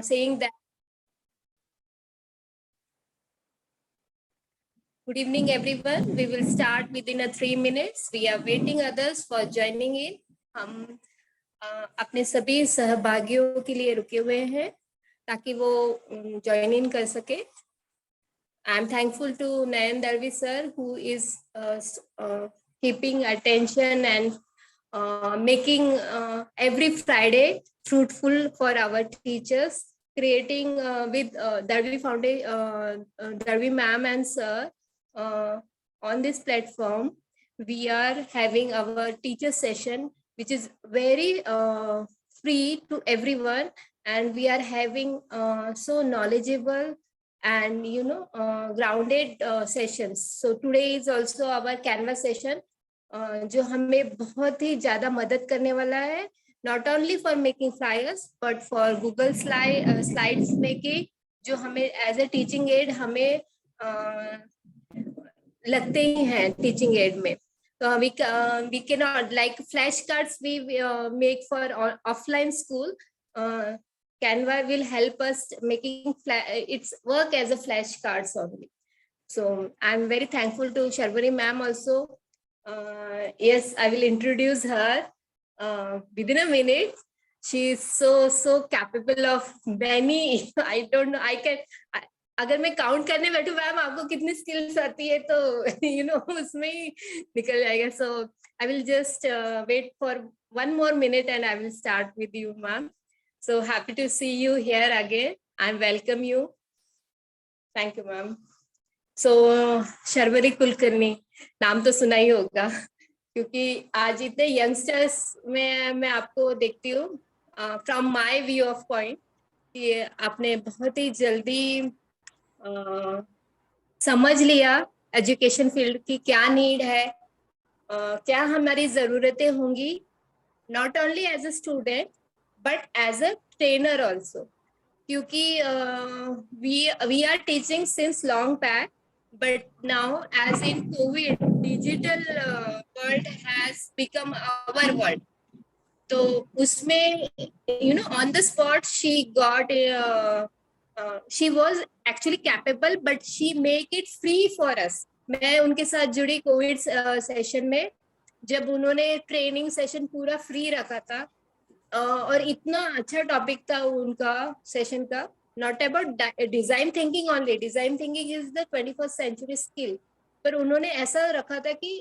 saying that good evening everyone. We will start within 3 minutes. We are waiting others for joining in. हम अपने सभी सहभागियों के लिए रुके हुए हैं ताकि वो join in कर सके. I'm thankful to Nayan Darvi sir who is keeping attention and making every Friday fruitful for our teachers, creating with Darvi Foundation, Darvi ma'am and sir on this platform. We are having our teacher session, which is very free to everyone, and we are having so knowledgeable and grounded sessions. So today is also our Canvas session, जो हमें बहुत ही ज़्यादा मदद करने वाला है, not only for making flyers but for Google slides making, जो हमें as a teaching aid हमें लगते ही हैं teaching aid में. So we cannot, like flashcards we make for offline school. Canva will help us making its work as a flashcards only. So I'm very thankful to Sharvari ma'am also. Yes, I will introduce her within a minute. She is so capable of many. I don't know. अगर मैं count करने बैठूं ma'am आपको कितनी skills आती है तो उसमें ही निकल जाएगा. So I will just wait for 1 more minute and I will start with you, ma'am. So happy to see you here again. I welcome you. Thank you, ma'am. So Sharvari Kulkarni नाम तो सुना ही होगा क्योंकि आज इतने यंगस्टर्स में मैं आपको देखती हूँ from my view of point कि आपने बहुत ही जल्दी समझ लिया एजुकेशन फील्ड की क्या नीड है, क्या हमारी ज़रूरतें होंगी, not only as a student but as a trainer also, क्योंकि we are teaching since long back. But now, as in COVID, digital world has become our world. So, उसमें, on the spot, she got she was actually capable, but she make it free for us. मैं उनके साथ जुड़ी Covid session में, जब उन्होंने training session पूरा free रखा था और इतना अच्छा टॉपिक था उनका सेशन का. Not about design thinking only. Design thinking is the 21st century skill. पर उन्होंने ऐसा रखा था कि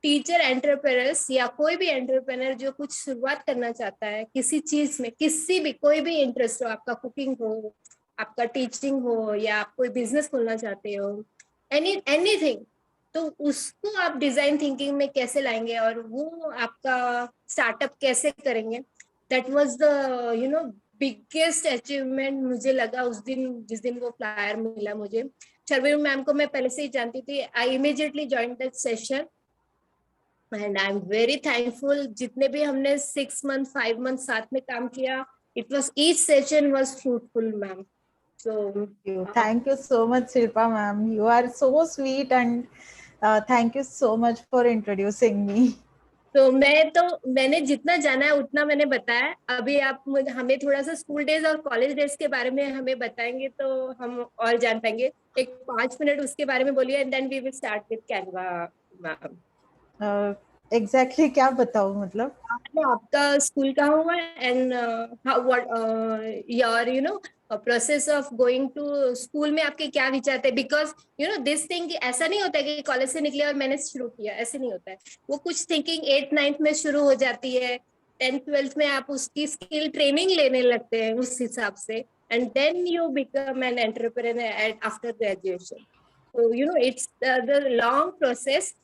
टीचर एंटरप्रेन्योर्स या कोई भी एंटरप्रेन्योर जो कुछ शुरुआत करना चाहता है किसी चीज में, किसी भी कोई भी इंटरेस्ट हो, आपका कुकिंग हो, आपका टीचिंग हो, या आप कोई बिजनेस खोलना चाहते हो, एनीथिंग, तो उसको आप डिजाइन थिंकिंग में कैसे लाएंगे और वो आपका स्टार्टअप कैसे करेंगे. That was the biggest achievement मुझे लगा उस दिन जिस दिन वो फ्लायर मिला मुझे. शर्वरी मैम को मैं पहले से ही जानती थी. I immediately join that session and I am very thankful. जितने भी हमने 6 मंथ 5 मंथ साथ में काम किया, it was each session was fruitful ma'am. So thank you so much Shilpa ma'am, you are so sweet and thank you so much for introducing me. तो मैंने जितना जाना है उतना मैंने बताया. अभी आप हमें थोड़ा सा स्कूल डेज और कॉलेज डेज के बारे में हमें बताएंगे तो हम और जान पाएंगे. एक 5 मिनट उसके बारे में बोलिए and then we will start with Canva ma'am. Exactly क्या बताऊं, मतलब आपका स्कूल कहाँ हुआ and what your process of going to school में आपके क्या विचार थे. बिकॉज दिस थिंग ऐसा नहीं होता है कि कॉलेज से निकले और मैंने शुरू किया, ऐसे नहीं होता है. वो कुछ थिंकिंग 8th 9th में शुरू हो जाती है. 10th 12th में आप उसकी स्किल ट्रेनिंग लेने लगते हैं उस हिसाब से, and then you become an entrepreneur after graduation. तो इट्स द लॉन्ग प्रोसेस.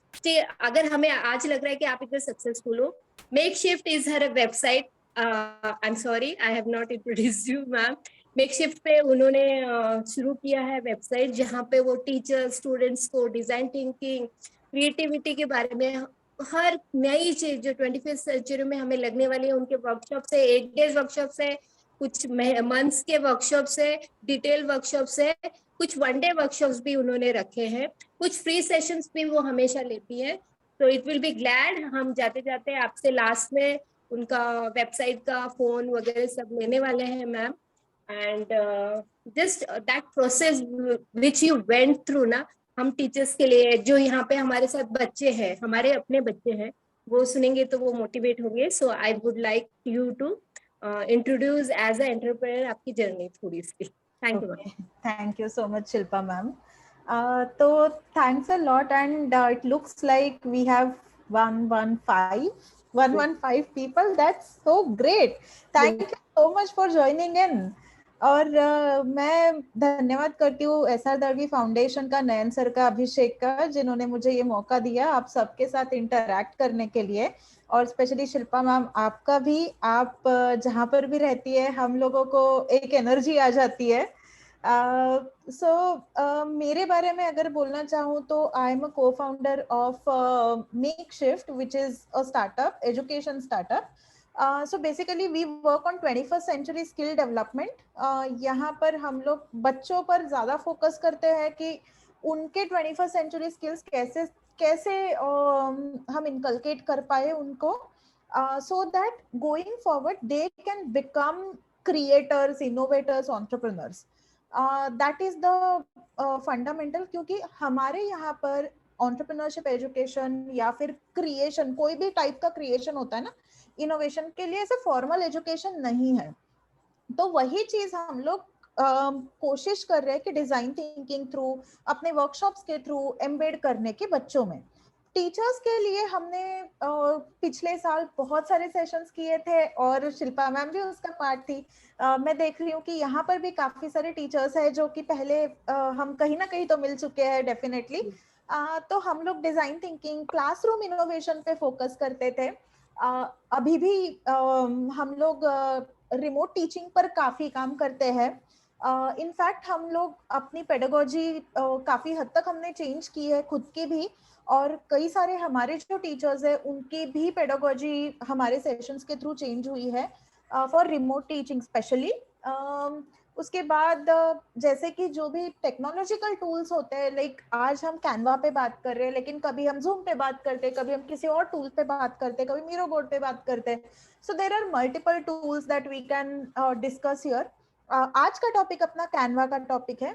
अगर हमें आज लग रहा है कि आप इतने सक्सेसफुल हो, Makeshift is her website. I'm sorry, I have not introduced you, ma'am. Makeshift पे उन्होंने शुरू किया है वेबसाइट जहाँ पे वो टीचर स्टूडेंट्स को डिजाइन थिंकिंग, क्रिएटिविटी के बारे में हर नई चीज जो 21st सेंचुरी में हमें लगने वाली है, उनके वर्कशॉप से, 8 days वर्कशॉप से, कुछ मंथ्स के वर्कशॉप से, डिटेल वर्कशॉप से, कुछ 1 day वर्कशॉप्स भी उन्होंने रखे हैं, कुछ फ्री सेशंस भी वो हमेशा लेती है. तो इट विल बी ग्लैड. हम जाते जाते आपसे लास्ट में उनका वेबसाइट का फोन वगैरह सब लेने वाले हैं ma'am. And just that process which you went through ना, हम टीचर्स के लिए, जो यहाँ पे हमारे साथ बच्चे हैं, हमारे अपने बच्चे हैं, वो सुनेंगे तो वो मोटिवेट होंगे. So I would like you to introduce as a entrepreneur आपकी जर्नी थोड़ी सी. Thank you. Okay, thank you so much, Shilpa ma'am. So thanks a lot, and it looks like we have 115 people. That's so great. Thank you so much for joining in. और मैं धन्यवाद करती हूँ SR दड़वी foundation का, नयन sir का, अभिषेक का, जिन्होंने मुझे ये मौका दिया आप सबके साथ इंटरैक्ट करने के लिए. और स्पेशली शिल्पा मैम, आपका भी, आप जहाँ पर भी रहती है हम लोगों को एक एनर्जी आ जाती है. मेरे बारे में अगर बोलना चाहूँ तो आई एम अ को founder of make shift, which is a startup, education startup. So basically we work on 21st century skill development. यहाँ पर हम लोग बच्चों पर ज्यादा फोकस करते हैं कि उनके 21st century skills कैसे कैसे हम इनकलकेट कर पाए उनको, so that going forward they can become creators, innovators, entrepreneurs. That is the fundamental. क्योंकि हमारे यहाँ पर entrepreneurship education या फिर creation, कोई भी टाइप का creation होता है ना, इनोवेशन के लिए ऐसे फॉर्मल एजुकेशन नहीं है. तो वही चीज हम लोग कोशिश कर रहे हैं कि डिजाइन थिंकिंग थ्रू, अपने वर्कशॉप्स के थ्रू एम्बेड करने के बच्चों में. टीचर्स के लिए हमने पिछले साल बहुत सारे सेशंस किए थे और शिल्पा मैम भी उसका पार्ट थी. मैं देख रही हूँ कि यहाँ पर भी काफी सारे टीचर्स हैं जो कि पहले हम कहीं ना कहीं तो मिल चुके हैं डेफिनेटली. तो हम लोग डिजाइन थिंकिंग, क्लासरूम इनोवेशन पे फोकस करते थे. अभी भी हम लोग रिमोट टीचिंग पर काफी काम करते हैं. इनफैक्ट हम लोग अपनी पेडागोजी काफी हद तक हमने चेंज की है खुद की भी, और कई सारे हमारे जो टीचर्स है उनकी भी पेडागोजी हमारे सेशंस के थ्रू चेंज हुई है फॉर रिमोट टीचिंग स्पेशली. उसके बाद जैसे कि जो भी टेक्नोलॉजिकल टूल्स होते हैं, लाइक आज हम कैनवा पे बात कर रहे हैं, लेकिन कभी हम जूम पे बात करते हैं, कभी हम किसी और टूल पे बात करते हैं, कभी मीरो बोर्ड पे बात करते हैं. So there are multiple tools that we can discuss here. आज का टॉपिक अपना कैनवा का टॉपिक है.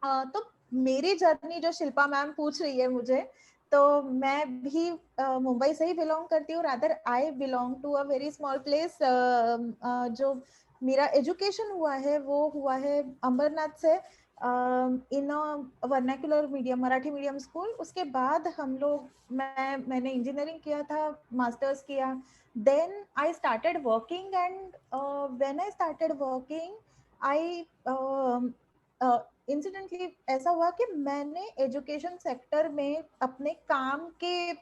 तो मेरी जर्नी जो शिल्पा मैम पूछ रही है मुझे, तो मैं भी मुंबई से ही बिलोंग करती हूँ. Rather I belong to a very small place. जो मेरा एजुकेशन हुआ है वो हुआ है अंबरनाथ से, in vernacular medium, Marathi medium school. उसके बाद हम लोग मैंने इंजीनियरिंग किया था, मास्टर्स किया. Then I started working, and when I started working I incidentally ऐसा हुआ कि मैंने एजुकेशन सेक्टर में अपने काम के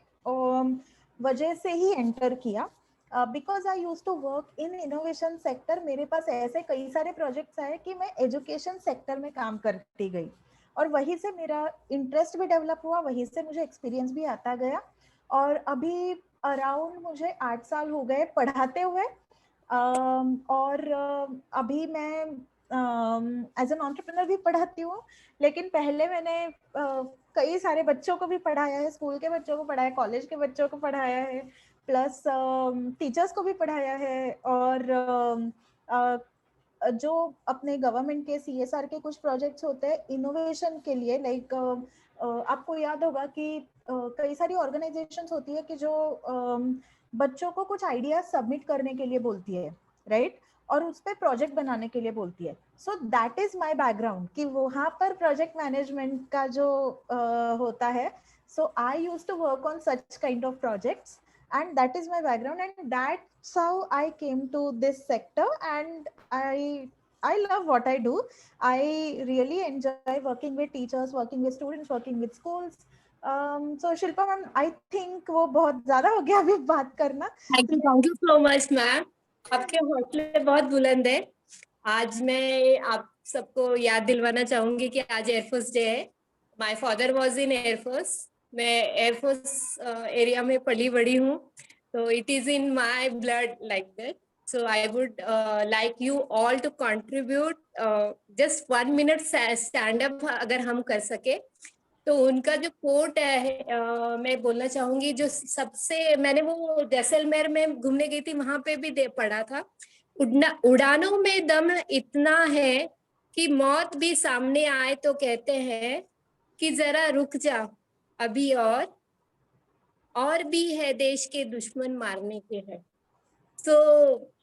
वजह से ही एंटर किया. Because I use to work in innovation sector. मेरे पास ऐसे कई सारे प्रोजेक्ट्स आए कि मैं एजुकेशन सेक्टर में काम करती गई, और वहीं से मेरा इंटरेस्ट भी डेवलप हुआ, वहीं से मुझे एक्सपीरियंस भी आता गया. और अभी अराउंड मुझे 8 साल हो गए पढ़ाते हुए. और अभी मैं एज एन एंटरप्रेन्योर भी पढ़ाती हूँ, लेकिन पहले मैंने कई सारे बच्चों को भी पढ़ाया है, स्कूल के बच्चों को पढ़ाया है, कॉलेज के बच्चों को पढ़ाया है, प्लस टीचर्स को भी पढ़ाया है. और जो अपने गवर्नमेंट के CSR के कुछ प्रोजेक्ट्स होते हैं इनोवेशन के लिए, लाइक आपको याद होगा कि कई सारी ऑर्गेनाइजेशंस होती है कि जो बच्चों को कुछ आइडियाज सबमिट करने के लिए बोलती है, राइट, और उस पर प्रोजेक्ट बनाने के लिए बोलती है. So that is my background कि वहां पर प्रोजेक्ट मैनेजमेंट का जो होता है. So I used to work on such kind of projects, and that is my background, and that's how I came to this sector. And I love what I do. I really enjoy working with teachers, working with students, working with schools. So Shilpa ma'am, I think वो बहुत ज्यादा हो गया अभी बात करना. Thank you so much ma'am. आपके हौसले बहुत बुलंद है. आज मैं आप सबको याद दिलवाना चाहूंगी कि आज एयरफोर्स डे है. My father was in air force. मैं एयरफोर्स एरिया में पली बड़ी हूँ, तो it is in my blood like that. So I would like you all to contribute just 1 minute stand up अगर हम कर सके. तो उनका जो कोट है मैं बोलना चाहूंगी, जो सबसे मैंने वो जैसलमेर में घूमने गई थी, वहां पे भी पढ़ा था. उड़ानों में दम इतना है कि मौत भी सामने आए तो कहते हैं कि जरा रुक जा अभी, और भी है देश के दुश्मन मारने के हैं। तो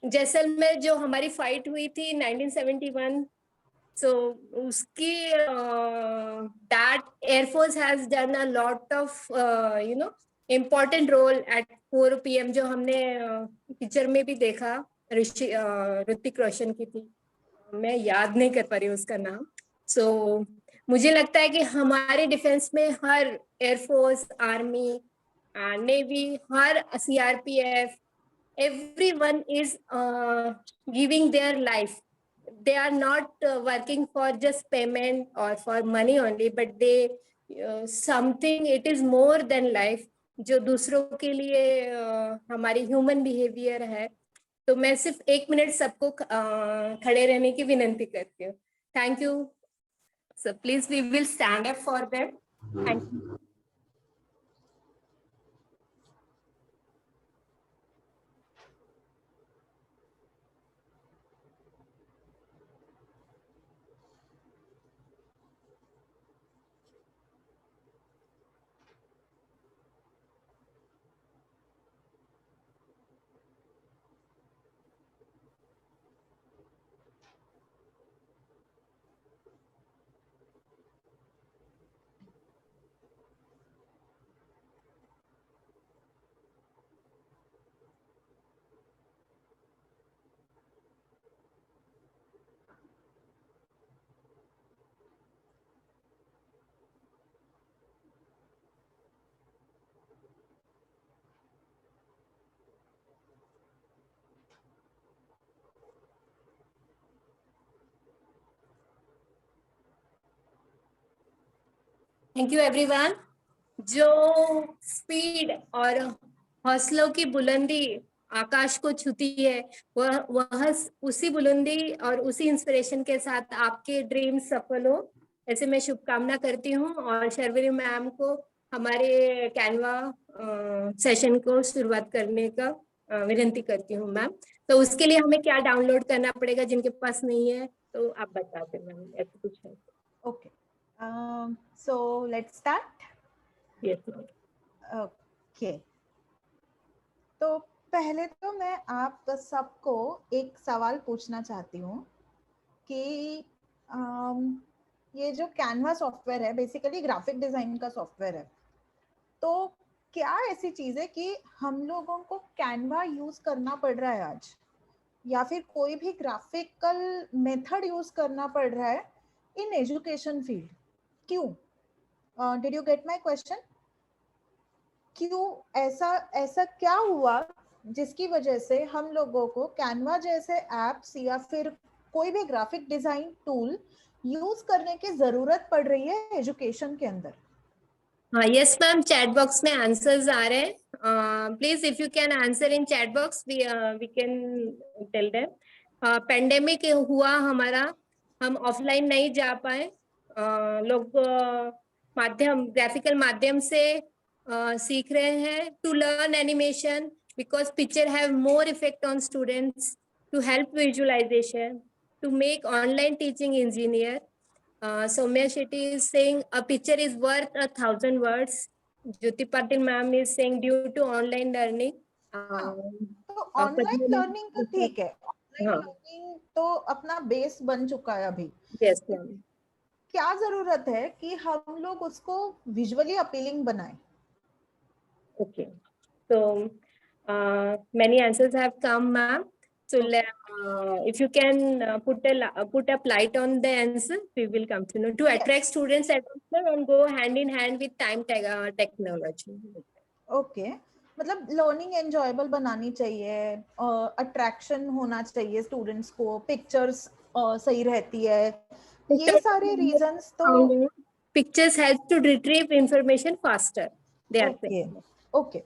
जैसलमेर जो हमारी फाइट हुई थी 1971, so उसकी that Air Force has done a lot of important role at 4 PM, जो हमने पिक्चर में भी देखा, ऋतिक रोशन की थी, मैं याद नहीं कर पा रही उसका नाम। so मुझे लगता है कि हमारे डिफेंस में हर एयरफोर्स, आर्मी, नेवी, हर CRPF, everyone is giving their life. They are not working for just payment or for money only, but they something, it is more than life, जो दूसरों के लिए हमारी ह्यूमन बिहेवियर है। तो मैं सिर्फ 1 मिनट सबको खड़े रहने की विनंती करती हूँ। Thank you. So please, we will stand up for them. Thank you. Thank you everyone. जो स्पीड और हौसलों की बुलंदी आकाश को छूती है, वह उसी बुलंदी और उसी इंस्पिरेशन के साथ आपके ड्रीम सफल हो, ऐसे मैं शुभकामना करती हूँ। और शर्वरी मैम को हमारे कैनवा सेशन को शुरुआत करने का विनती करती हूँ मैम। तो उसके लिए हमें क्या डाउनलोड करना पड़ेगा, जिनके पास नहीं है तो आप बता दें मैम, ऐसा कुछ है। Okay, so let's start. Yes. Okay, तो पहले तो मैं आप सबको एक सवाल पूछना चाहती हूँ कि ये जो कैनवा सॉफ्टवेयर है बेसिकली ग्राफिक डिजाइन का सॉफ्टवेयर है, तो क्या ऐसी चीज है कि हम लोगों को कैनवा यूज करना पड़ रहा है आज, या फिर कोई भी ग्राफिकल मेथड यूज करना पड़ रहा है इन एजुकेशन फील्ड? क्यों? Did you get my question? क्यों ऐसा क्या हुआ जिसकी वजह से हम लोगों को कैनवा जैसे एप्स या फिर कोई भी ग्राफिक डिजाइन टूल यूज करने की जरूरत पड़ रही है एजुकेशन के अंदर? हाँ, यस मैम, चैट बॉक्स में आंसर्स आ रहे हैं। Please if you can answer in chat box, we can tell them. Pandemic हुआ हमारा, हम ऑफलाइन नहीं जा पाए, लोग माध्यम, ग्राफिकल माध्यम से सीख रहे हैं to learn animation, because picture have more effect on students, to help visualisation, to make online teaching engineer. Soumya Shetty is saying a picture is worth 1,000 words. Jyoti Patil ma'am is saying due to online learning. तो online learning तो ठीक है, online learning तो अपना base बन चुका है अभी। Yes ma'am. क्या जरूरत है कि हम लोग उसको विजुअली अपीलिंग बनाएं? Okay, so many answers have come, ma'am. So if you can put up light on the answer, we will come to know. To attract students' attention and go hand in hand with time technology. Okay, मतलब learning enjoyable बनानी चाहिए, attraction होना चाहिए students को, pictures सही रहती है, ये सारे रीजंस तो pictures help to retrieve information faster, they are saying. Okay,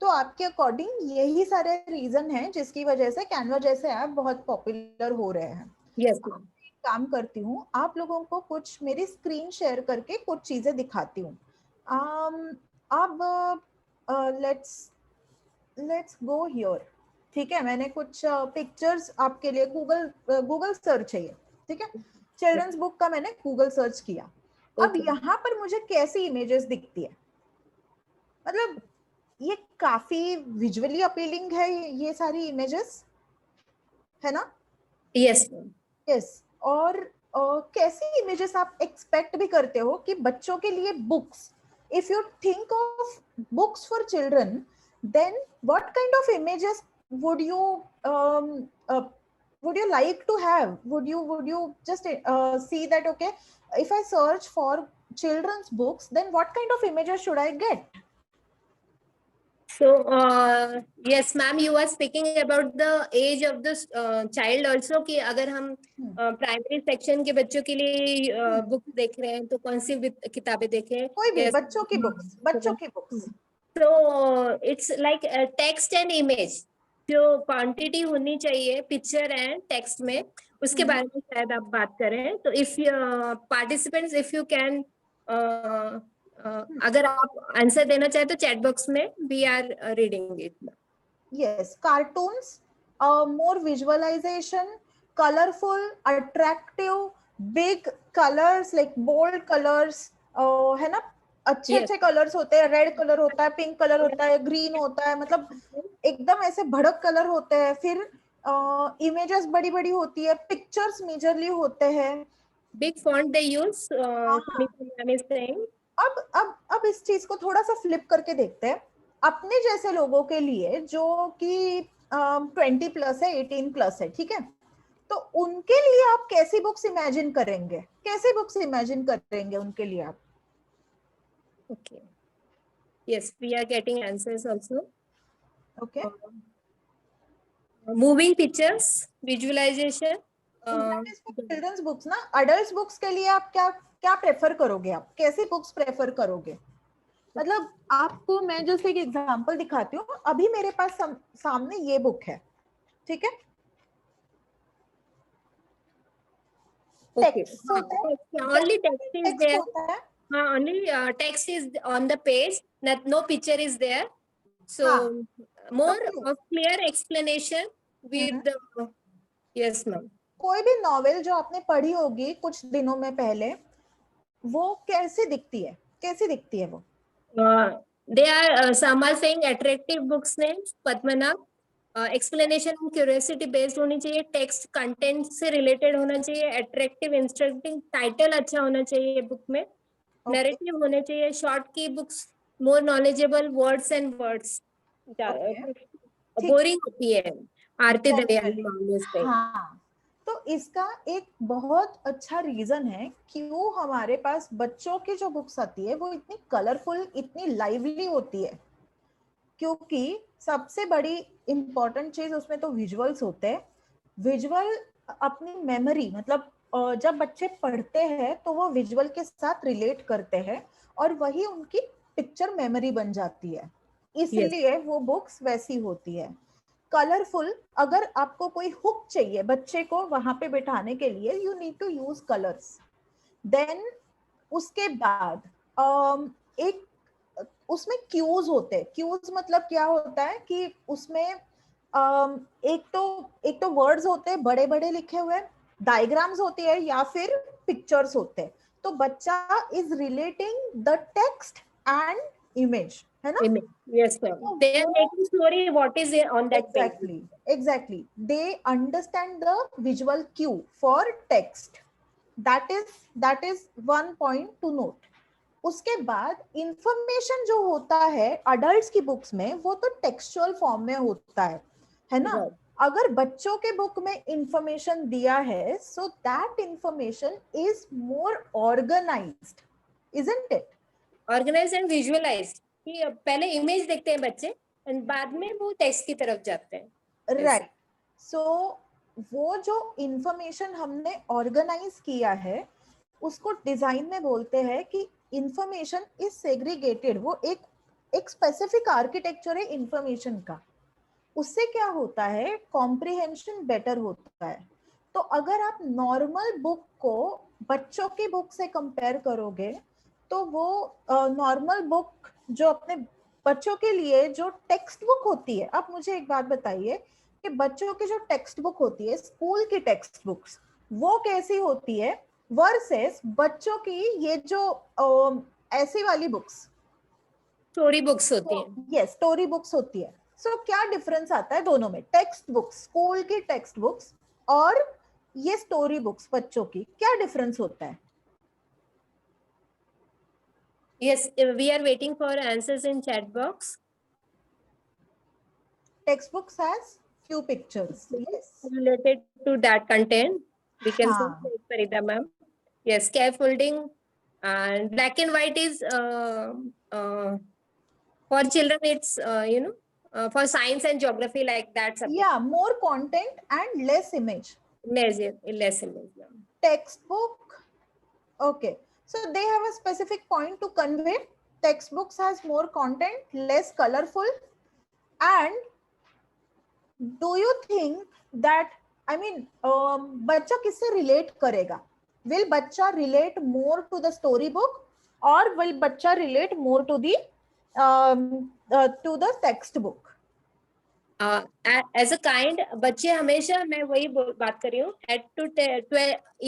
तो आपके अकॉर्डिंग यही सारे रीजन हैं जिसकी वजह से कैनवा जैसे ऐप बहुत पॉपुलर हो रहे हैं? Yes ma'am. काम करती हूँ, आप लोगों को कुछ मेरी स्क्रीन शेयर करके कुछ चीजें दिखाती हूँ। अब लेट्स गो हियर। ठीक है, मैंने कुछ पिक्चर्स आपके लिए गूगल सर्च है ये, ठीक है, चिल्ड्रंस बुक का मैंने गूगल सर्च किया। अब यहाँ पर मुझे कैसी इमेजेस दिखती है, मतलब ये काफी विजुअली अपीलिंग है ये सारी इमेजेस, है ना? Yes yes. और कैसी इमेजेस आप एक्सपेक्ट भी करते हो कि बच्चों के लिए books, if you think of books for children, then what kind of images would you would you like to have? Would you just see that, okay, if I search for children's books, then what kind of images should I get? So, yes, ma'am, you are speaking about the age of the child also, कि अगर हम primary section के बच्चों के लिए book देख रहे हैं तो कौन सी किताबें देखें? कोई भी Yes. बच्चों की बुक्स, बच्चों की books. So, it's like text and image, जो क्वांटिटी होनी चाहिए पिक्चर एंड टेक्स्ट में, उसके बारे में शायद आप बात करें। तो if participants, if you can, अगर आप आंसर देना चाहे तो चैट बॉक्स में we are reading it. Yes, cartoons, more visualization, colorful, attractive, big colors like bold colors, है ना? अच्छे अच्छे कलर्स होते हैं, रेड कलर होता है, पिंक कलर होता है, ग्रीन होता है, मतलब एकदम ऐसे भड़क कलर होते हैं। फिर इमेजेस बड़ी बड़ी होती है, पिक्चर्स मेजरली होते हैं, बिग फॉन्ट दे यूज, अब इस चीज को थोड़ा सा फ्लिप करके देखते हैं अपने जैसे लोगों के लिए, जो कि 20+ है, 18+ है, ठीक है, तो उनके लिए आप कैसी बुक्स इमेजिन करेंगे, कैसी बुक्स इमेजिन करेंगे उनके लिए आप? Okay, yes, we are getting answers also. Okay, moving pictures, visualisation. Children's books ना, अडल्ट बुक्स के लिए आप क्या क्या प्रेफर करोगे, आप कैसी बुक्स प्रेफर करोगे? मतलब आपको मैं जस्ट एक एग्जांपल दिखाती हूँ, अभी मेरे पास सामने ये बुक है, ठीक है, टेक्स्ट होता है, only text is text there. होता है, Only text is on the page, no picture is there. So more of clear explanation with the, yes ma'am. कोई भी नॉवेल जो आपने पढ़ी होगी कुछ दिनों में पहले, वो कैसी दिखती है, कैसी दिखती है वो? They are some are saying attractive books names, Padmanabh, explanation curiosity based होनी चाहिए, टेक्स्ट कंटेंट से रिलेटेड होना चाहिए, अट्रैक्टिव इंस्ट्रक्टिंग टाइटल अच्छा होना चाहिए बुक में, नैरेटिव होने चाहिए, शॉर्ट की books more knowledgeable words and words, boring होती है आरती दरिया। हाँ, तो इसका एक बहुत अच्छा रीजन है क्यों हमारे पास बच्चों की जो बुक्स आती है वो इतनी कलरफुल, इतनी लाइवली होती है, क्योंकि सबसे बड़ी इंपॉर्टेंट चीज उसमें तो विजुअल्स होते हैं। विजुअल अपनी मेमोरी, मतलब जब बच्चे पढ़ते हैं तो वो विजुअल के साथ रिलेट करते हैं और वही उनकी पिक्चर मेमोरी बन जाती है, इसलिए वो बुक्स वैसी होती है। कलरफुल, अगर आपको कोई हुक चाहिए बच्चे को वहां पे बिठाने के लिए, you need to use colours. Then उसके बाद एक उसमें क्यूज होते हैं। क्यूज मतलब क्या होता है कि उसमें एक तो वर्ड्स होते हैं बड़े बड़े लिखे हुए, डायग्राम्स होती है या फिर पिक्चर्स होते हैं, तो बच्चा is relating the text and image, है ना? Yes ma'am, they are making story what is on that page. Exactly, they understand the visual cue for text. That is one point to note. उसके बाद information जो होता है adults की books में वो तो टेक्सचुअल फॉर्म में होता है ना? अगर बच्चों के बुक में इंफॉर्मेशन दिया है, so that information is more organised, isn't it? Organised and visualised, कि पहले इमेज देखते हैं बच्चे एंड बाद में वो टेक्स्ट की तरफ जाते हैं। राइट, सो वो जो इंफॉर्मेशन हमने ऑर्गेनाइज किया है उसको डिजाइन में बोलते हैं कि इंफॉर्मेशन इज सेग्रीगेटेड। वो एक स्पेसिफिक आर्किटेक्चर है इंफॉर्मेशन का। उससे क्या होता है, कॉम्प्रिहेंशन बेटर होता है। तो अगर आप नॉर्मल बुक को बच्चों की बुक से कंपेयर करोगे तो वो नॉर्मल बुक जो अपने बच्चों के लिए जो टेक्स्ट बुक होती है, आप मुझे एक बात बताइए, कि बच्चों की जो टेक्स्ट बुक होती है, स्कूल की टेक्स्ट बुक्स, वो कैसी होती है वर्सेस बच्चों की ये जो ऐसी वाली बुक्स, स्टोरी बुक्स होती हैं। यस स्टोरी बुक्स होती है। सो क्या डिफरेंस आता है दोनों में? टेक्स्ट बुक्स, स्कूल की टेक्स्ट बुक्स और ये स्टोरी बुक्स बच्चों की, क्या डिफरेंस होता है? Yes, we are waiting for answers in chat box. Textbooks has few pictures. Yes. Related to that content, we can see हाँ. Farida ma'am. Yes, scaffolding and black and white is for children. It's for science and geography like that subject. Yeah, more content and less image. Less image. Textbook. Okay. So they have a specific point to convey. Textbooks has more content, less colorful. And do you think that, I mean, बच्चा किससे relate करेगा? Will बच्चा relate more to the story book or will बच्चा relate more to the textbook? As a kind बच्चे हमेशा, मैं वही बात कर रही हूँ, एट टू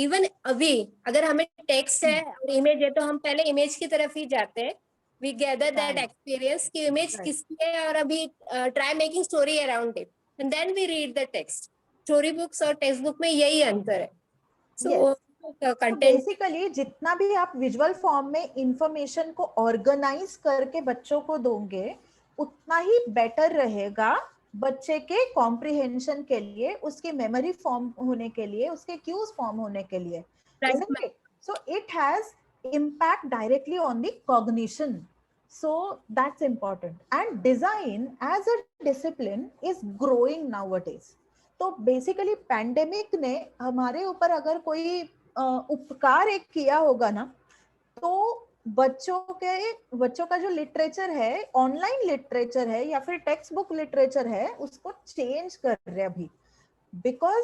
इवन अभी अगर हमें टेक्स्ट है और इमेज है तो हम पहले इमेज की तरफ ही जाते हैं. वी गैदर दैट एक्सपीरियंस कि इमेज किसकी है और अभी try making story around it and then we read the text. Story books और टेक्स्ट बुक में यही अंतर है. सो कंटेंट बेसिकली जितना भी आप विजुअल फॉर्म में इंफॉर्मेशन को ऑर्गेनाइज करके बच्चों को दोगे उतना ही बेटर रहेगा बच्चे के कॉम्प्रिहेंशन के लिए, उसकी मेमोरी फॉर्म होने के लिए, उसके क्यूज फॉर्म होने के लिए. So it has impact directly on the cognition. So that's important. And design as a discipline is growing nowadays. तो बेसिकली पैंडेमिक ने हमारे ऊपर अगर कोई उपकार एक किया होगा ना, तो बच्चों का जो लिटरेचर है, ऑनलाइन लिटरेचर है या फिर टेक्स्ट बुक लिटरेचर है, उसको चेंज कर रहे हैं अभी, because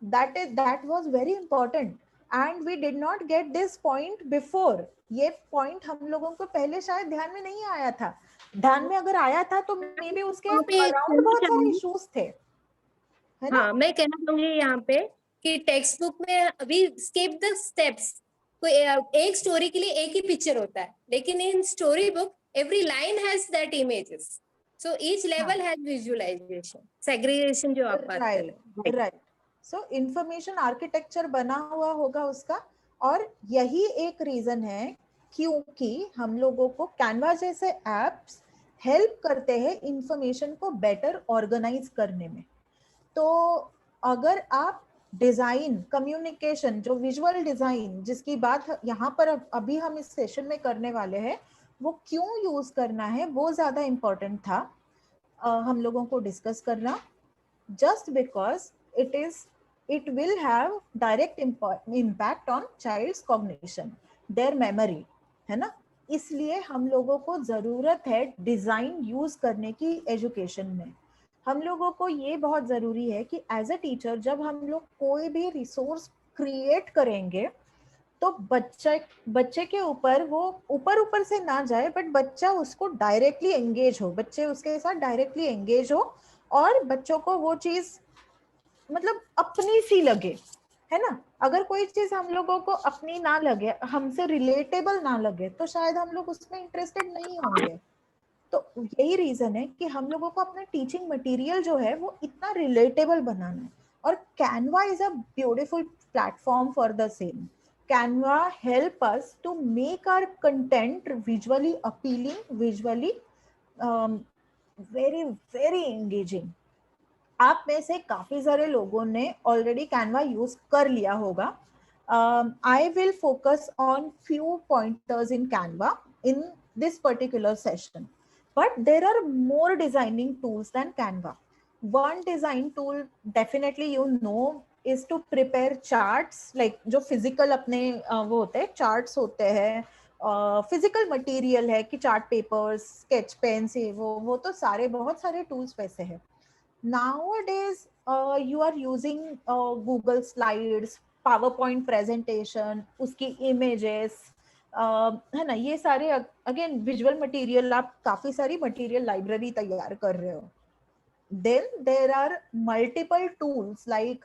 that was very important and we did not get this point before. ये पॉइंट हम लोगों को पहले शायद ध्यान में नहीं आया था. ध्यान में अगर आया था तो मे बी उसके अराउंड बहुत सारे इश्यूज थे, है ना? हाँ, मैं कहना चाहूंगी यहाँ पे कि टेक्स्ट बुक में अभी स्किप द स्टेप्स. कोई एक स्टोरी के लिए एक ही पिक्चर होता है, लेकिन in story book every line has that images. So each level has visualisation, segregation जो आप बात कर रहे हैं. राइट. सो इंफॉर्मेशन आर्किटेक्चर बना हुआ होगा उसका, और यही एक रीजन है क्योंकि हम लोगों को कैनवा जैसे एप्स हेल्प करते हैं इंफॉर्मेशन को बेटर ऑर्गेनाइज करने में. तो अगर आप डिजाइन, कम्युनिकेशन, जो विजुअल डिजाइन जिसकी बात यहाँ पर अभी हम इस सेशन में करने वाले हैं, वो क्यों यूज करना है वो ज्यादा इम्पोर्टेंट था हम लोगों को डिस्कस करना. Just because it will have direct impact on child's cognition, their memory, है ना? इसलिए हम लोगों को जरूरत है डिजाइन यूज करने की एजुकेशन में. हम लोगों को ये बहुत जरूरी है कि एज अ टीचर जब हम लोग कोई भी रिसोर्स क्रिएट करेंगे तो बच्चे के ऊपर वो ऊपर से ना जाए, बट बच्चा उसको डायरेक्टली एंगेज हो, बच्चे उसके साथ डायरेक्टली एंगेज हो और बच्चों को वो चीज मतलब अपनी सी लगे, है ना? अगर कोई चीज हम लोगों को अपनी ना लगे, हमसे रिलेटेबल ना लगे, तो शायद हम लोग उसमें इंटरेस्टेड नहीं होंगे. तो यही रीजन है कि हम लोगों को अपना टीचिंग मटेरियल जो है वो इतना रिलेटेबल बनाना है, और Canva is a beautiful platform for the same. Canva help us to make our content visually appealing, visually very very engaging. आप में से काफी सारे लोगों ने ऑलरेडी कैनवा यूज कर लिया होगा. I will focus on few pointers in Canva in this particular session, but there are more designing tools than Canva. One design tool definitely you know is to prepare charts, like जो physical अपने वो होते हैं charts होते हैं, physical material है कि chart papers, sketch pens, वो तो सारे बहुत सारे tools वैसे हैं. Nowadays you are using Google Slides, PowerPoint presentation, उसकी images, है ना? ये सारे अगेन विजुअल मटेरियल, आप काफी सारी मटेरियल लाइब्रेरी तैयार कर रहे हो. Then there are multiple tools like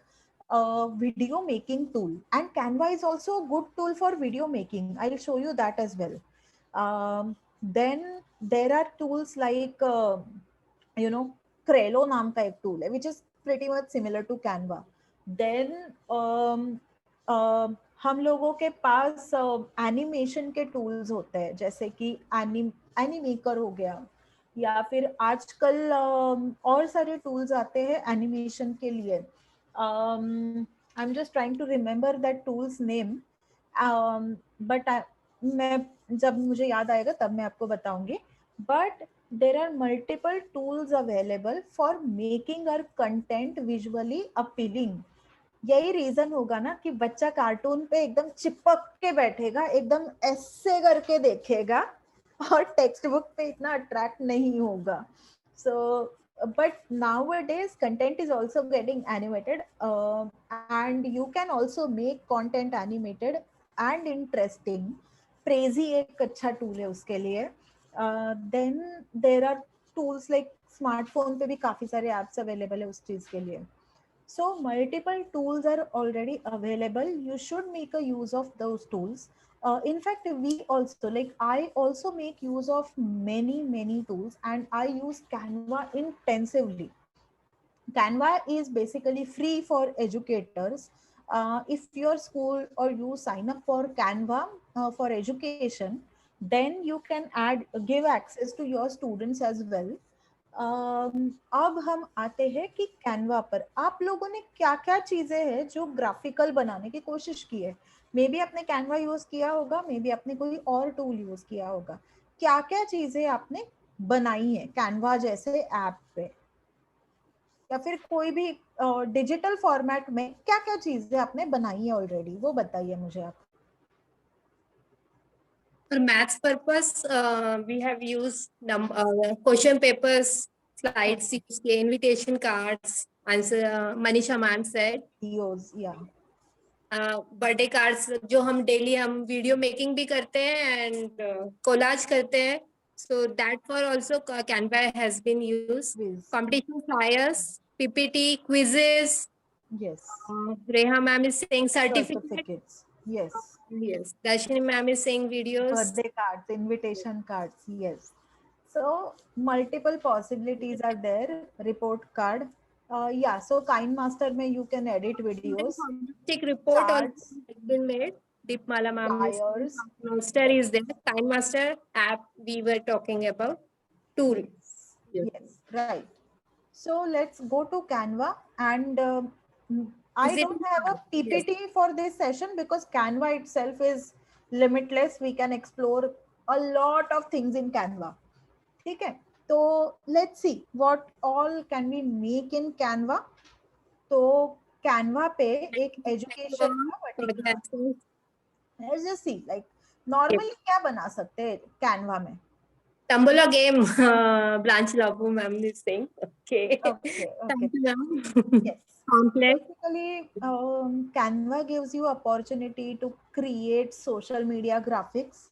video making tool, and Canva is also a good tool for video making. I'll show you that as well. Then there are tools like you know, Trello नाम का एक tool है which is pretty much similar to Canva. Then हम लोगों के पास animation के tools होते हैं, जैसे कि एनिमेकर हो गया, या फिर आजकल और सारे टूल्स आते हैं एनिमेशन के लिए. I am just trying to remember that tools name, but मैं जब मुझे याद आएगा तब मैं आपको बताऊंगी. But there are multiple tools available for making our content visually appealing. यही रीजन होगा ना कि बच्चा कार्टून पे एकदम चिपक के बैठेगा, एकदम ऐसे करके देखेगा, और टेक्स्ट बुक पे इतना अट्रैक्ट नहीं होगा. सो but nowadays content is also getting animated, and you can also make content animated and interesting. Prezi एक अच्छा टूल है उसके लिए. Then there are tools like smartphone पे भी काफी सारे apps available है उस चीज के लिए. So multiple tools are already available. You should make a use of those tools. In fact, we also, like I also make use of many tools, and I use Canva intensively. Canva is basically free for educators. If your school or you sign up for Canva for education, then you can give access to your students as well. अब हम आते हैं कि Canva पर आप लोगों ने क्या क्या चीजें हैं जो ग्राफिकल बनाने की कोशिश की है. मे बी आपने कैनवा यूज किया होगा, मे बी आपने कोई और टूल यूज किया होगा. क्या क्या चीजें आपने बनाई है कैनवा जैसे ऐप पे, या फिर कोई भी डिजिटल फॉर्मेट में क्या क्या चीजें आपने बनाई है ऑलरेडी, वो बताइए मुझे आप. For maths purpose, we have used question papers, slides, invitation cards, answer, Manisha ma'am said. Videos या बर्थडे कार्ड्स जो हम डेली हम वीडियो मेकिंग भी करते हैं एंड कोलाज करते हैं. So that for also Canva has been used. Competition flyers, PPT, quizzes. Yes, Reha ma'am is saying certificate. Certificates. Yes, Yes, Darshini ma'am is saying videos. birthday cards, invitation cards. Yes. So multiple possibilities are there. Report card. Yeah. So KindMaster mein you can edit videos. Fantastic report Charts, also has been made. Deepmala ma'am is flyers. Master is there. Time Master app we were talking about. Tool. Yes. Yes, right. So let's go to Canva, and I Is it- don't have a PPT for this session because Canva itself is limitless. We can explore a lot of things in Canva. ठीक है, तो let's see what all can we make in Canva. तो Canva पे एक education का particular, let's just see like normally क्या बना सकते हैं Canva में. Tumblr game. Blanche Labu ma'am is saying. Okay. Okay. Thank you ma'am. Yes. Complex. Basically, Canva gives you opportunity to create social media graphics.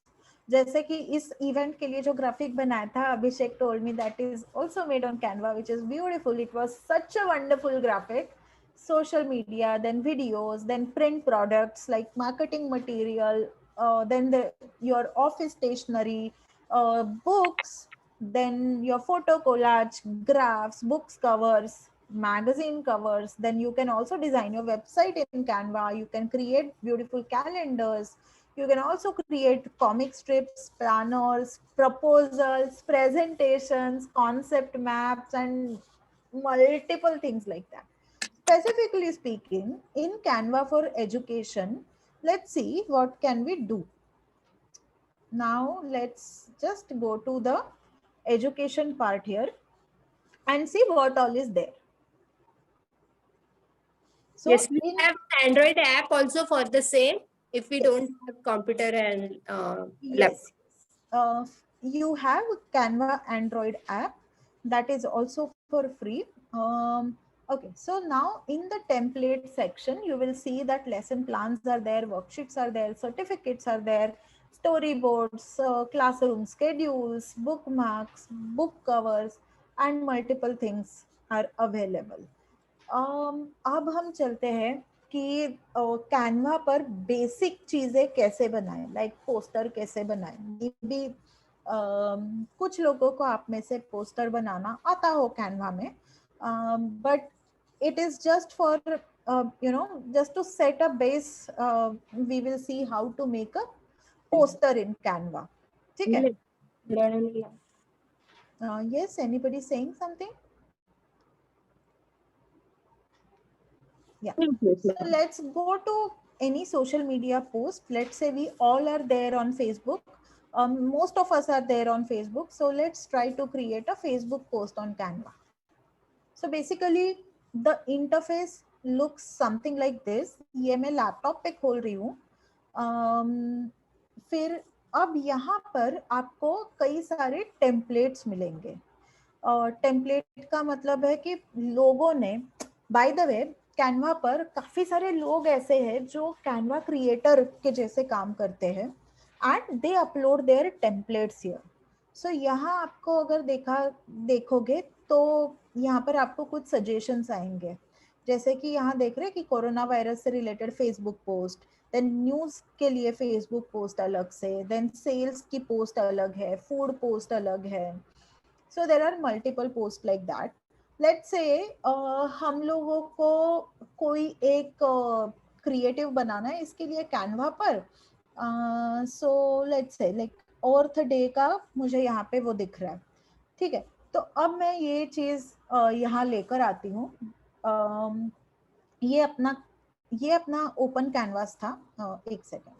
जैसे कि इस event के लिए जो ग्राफिक बनाया था, अभिषेक told me that is also made on Canva, which is beautiful. It was such a wonderful graphic. Social media, then videos, then print products like marketing material, then your office stationery, books, then your photo collage, graphs, books covers, magazine covers. Then you can also design your website in Canva. You can create beautiful calendars. You can also create comic strips, planners, proposals, presentations, concept maps, and multiple things like that. Specifically speaking, in Canva for education, let's see what can we do. Now let's just go to the education part here and see what all is there. So yes, we have Android app also for the same. If we Yes. don't have computer and yes, you have Canva Android app that is also for free. Okay, so now in the template section, you will see that lesson plans are there, worksheets are there, certificates are there, storyboards, classroom schedules, bookmarks, book covers, and multiple things are available. अब हम चलते हैं कि Canva पर basic चीजें कैसे बनाएं, like poster कैसे बनाएं. मे बी कुछ लोगों को आप में से पोस्टर बनाना आता हो कैनवा में, but it is just for just to set a base. We will see how to make a poster in Canva. ठीक है? Yes, anybody saying something? Yeah. So let's go to any social media post. Let's say we all are there on Facebook. Most of us are there on Facebook. So let's try to create a Facebook post on Canva. So basically the interface looks something like this. ये मैं laptop पे खोल रही हूँ. फिर अब यहाँ पर आपको कई सारे टेम्पलेट्स मिलेंगे. टेम्पलेट का मतलब है कि लोगों ने, बाय द वे कैनवा पर काफी सारे लोग ऐसे हैं जो कैनवा क्रिएटर के जैसे काम करते हैं and they upload their templates here. So यहाँ आपको अगर देखोगे तो यहाँ पर आपको कुछ सजेशंस आएंगे, जैसे कि यहाँ देख रहे हैं कि कोरोना वायरस से related Facebook post, then news के लिए फेसबुक पोस्ट अलग से, देन सेल्स की पोस्ट अलग है, फूड पोस्ट अलग है. So there are multiple posts like that. Let's say हम लोगों को कोई एक क्रिएटिव बनाना है इसके लिए कैनवा पर. So let's say like earth day का मुझे यहाँ पे वो दिख रहा है. ठीक है, तो अब मैं ये चीज यहाँ लेकर आती हूँ. ये अपना ओपन कैनवास था. एक सेकेंड.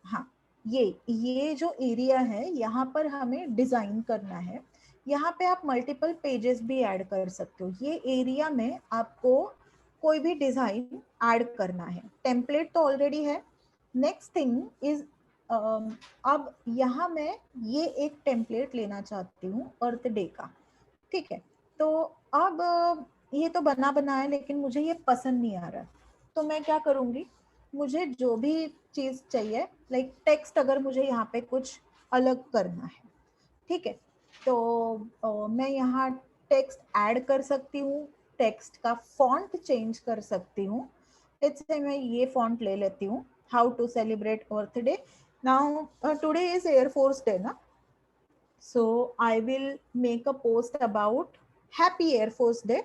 हाँ, ये जो एरिया है यहाँ पर हमें डिजाइन करना है. यहाँ पे आप मल्टीपल पेजेस भी ऐड कर सकते हो. ये एरिया में आपको कोई भी डिजाइन ऐड करना है. टेम्पलेट तो ऑलरेडी है. नेक्स्ट थिंग इज अब यहाँ मैं ये एक टेम्पलेट लेना चाहती हूँ अर्थ डे का. ठीक है, तो अब ये तो बना है लेकिन मुझे ये पसंद नहीं आ रहा. तो मैं क्या करूँगी, मुझे जो भी चीज चाहिए लाइक टेक्स्ट, अगर मुझे यहाँ पे कुछ अलग करना है, ठीक है, तो मैं यहाँ टेक्स्ट ऐड कर सकती हूँ. टेक्स्ट का फॉन्ट चेंज कर सकती हूँ. लेट्स से मैं ये फॉन्ट ले लेती हूँ. How to celebrate earth day. Now today is air force day ना, so I will make a post about happy Air Force Day.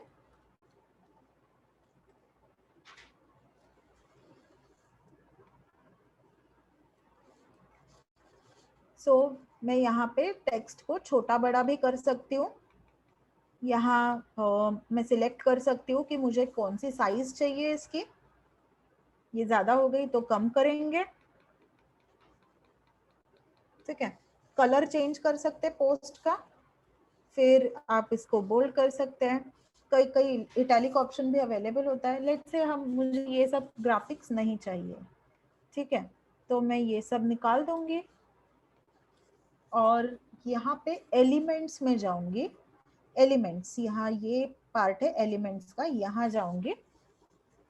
So मैं यहाँ पे टेक्स्ट को छोटा बड़ा भी कर सकती हूँ. यहाँ मैं सिलेक्ट कर सकती हूँ कि मुझे कौन सी साइज चाहिए इसकी. ये ज्यादा हो गई तो कम करेंगे. ठीक है, कलर चेंज कर सकते हैं पोस्ट का. फिर आप इसको बोल्ड कर सकते हैं. कई इटैलिक ऑप्शन भी अवेलेबल होता है. लेट्स से मुझे ये सब ग्राफिक्स नहीं चाहिए. ठीक है, तो मैं ये सब निकाल दूंगी और यहाँ पे एलिमेंट्स में जाऊंगी. एलिमेंट्स, यहाँ ये पार्ट है एलिमेंट्स का, यहाँ जाऊंगी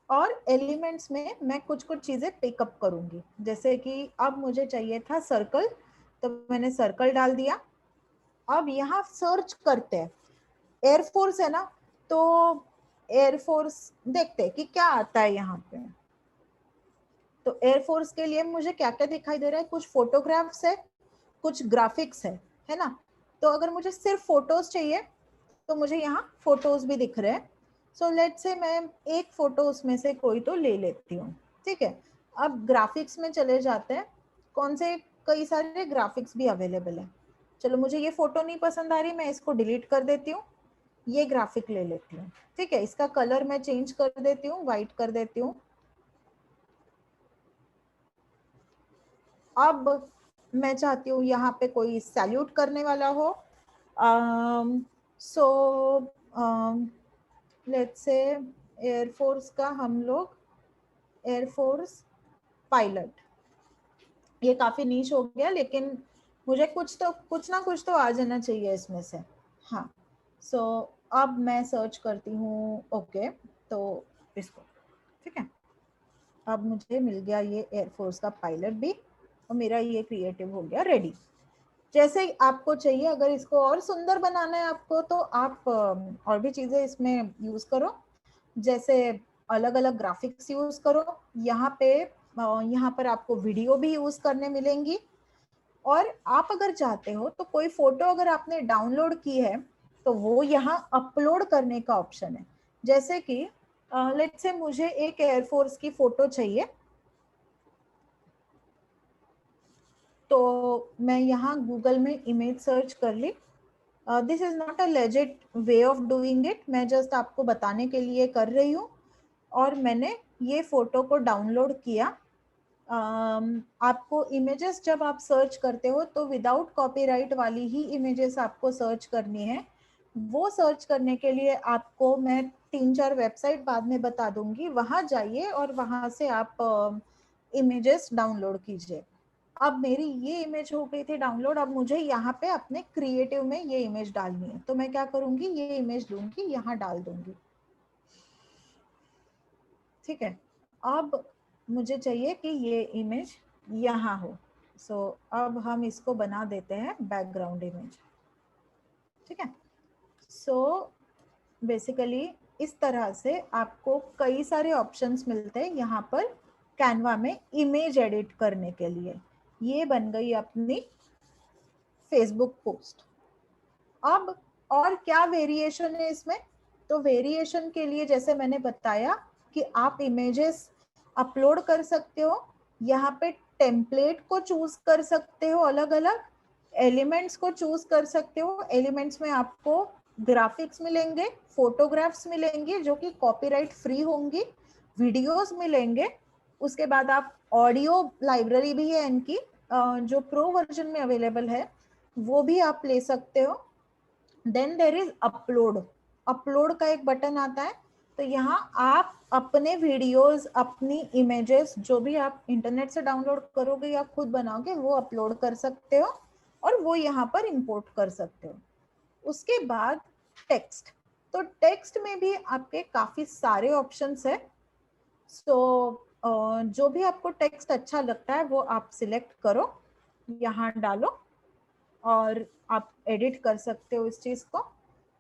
और एलिमेंट्स में मैं कुछ चीजें पिकअप करूंगी. जैसे कि अब मुझे चाहिए था सर्कल, तो मैंने सर्कल डाल दिया. अब यहाँ सर्च करते हैं. एयरफोर्स है ना, तो एयरफोर्स देखते हैं कि क्या आता है यहाँ पे. तो एयरफोर्स के लिए मुझे क्या क्या दिखाई दे रहा है, कुछ फोटोग्राफ्स है, कुछ ग्राफिक्स है ना. तो अगर मुझे सिर्फ फोटोज चाहिए तो मुझे यहाँ फोटोज भी दिख रहे हैं. सो लेट्स से मैं एक फोटो उसमें से कोई तो ले लेती हूँ. ठीक है, अब ग्राफिक्स में चले जाते हैं. कौन से, कई सारे ग्राफिक्स भी अवेलेबल है. चलो, मुझे ये फोटो नहीं पसंद आ रही, मैं इसको डिलीट कर देती हूँ. ये ग्राफिक ले लेती हूँ. ठीक है, इसका कलर मैं चेंज कर देती हूँ, व्हाइट कर देती हूँ. अब मैं चाहती हूँ यहाँ पे कोई सैल्यूट करने वाला हो. सो लेट्स से एयरफोर्स का हम लोग एयरफोर्स पायलट. ये काफी नीच हो गया, लेकिन मुझे कुछ ना कुछ तो आ जाना चाहिए इसमें से. हाँ, सो अब मैं सर्च करती हूँ. ओके, तो इसको, ठीक है, अब मुझे मिल गया ये एयरफोर्स का पायलट भी और मेरा ये क्रिएटिव हो गया रेडी. जैसे आपको चाहिए, अगर इसको और सुंदर बनाना है आपको, तो आप और भी चीजें इसमें यूज करो, जैसे अलग अलग ग्राफिक्स यूज करो। यहाँ पे यहाँ पर आपको वीडियो भी यूज करने मिलेंगी। और आप अगर चाहते हो तो कोई फोटो अगर आपने डाउनलोड की है तो वो यहाँ अपलोड करने का ऑप्शन है। जैसे कि लेट्स से मुझे एक एयरफोर्स की फोटो चाहिए, तो मैं यहाँ गूगल में इमेज सर्च कर ली। This is not a legit way of doing it, मैं जस्ट आपको बताने के लिए कर रही हूँ। और मैंने ये फोटो को डाउनलोड किया। आपको इमेजेस जब आप सर्च करते हो तो विदाउट कॉपीराइट वाली ही इमेजेस आपको सर्च करनी है। वो सर्च करने के लिए आपको मैं 3-4 वेबसाइट बाद में बता दूंगी, वहां जाइए और वहां से आप इमेजेस डाउनलोड कीजिए। अब मेरी ये इमेज हो गई थी डाउनलोड, अब मुझे यहाँ पे अपने क्रिएटिव में ये इमेज डालनी है, तो मैं क्या करूंगी, ये इमेज लूंगी, यहाँ डाल दूंगी। ठीक है, अब मुझे चाहिए कि ये इमेज यहाँ हो। सो अब हम इसको बना देते हैं बैकग्राउंड इमेज। ठीक है, सो बेसिकली इस तरह से आपको कई सारे ऑप्शंस मिलते हैं यहाँ पर कैनवा में इमेज एडिट करने के लिए। ये बन गई अपनी फेसबुक पोस्ट। अब और क्या वेरिएशन है इसमें, तो वेरिएशन के लिए जैसे मैंने बताया कि आप इमेजेस अपलोड कर सकते हो, यहाँ पे टेम्पलेट को चूज कर सकते हो, अलग अलग एलिमेंट्स को चूज कर सकते हो। एलिमेंट्स में आपको ग्राफिक्स मिलेंगे, फोटोग्राफ्स मिलेंगे जो कि कॉपीराइट फ्री होंगी, वीडियोस मिलेंगे। उसके बाद आप ऑडियो लाइब्रेरी भी है इनकी, जो प्रो वर्जन में अवेलेबल है, वो भी आप ले सकते हो। Then there is upload, upload का एक बटन आता है, तो यहाँ आप अपने वीडियोस, अपनी इमेजेस जो भी आप इंटरनेट से डाउनलोड करोगे या खुद बनाओगे वो अपलोड कर सकते हो और वो यहाँ पर इंपोर्ट कर सकते हो। उसके बाद टेक्स्ट, तो टेक्स्ट में भी आपके काफी सारे ऑप्शंस है। सो जो भी आपको टेक्स्ट अच्छा लगता है वो आप सिलेक्ट करो, यहाँ डालो और आप एडिट कर सकते हो इस चीज को।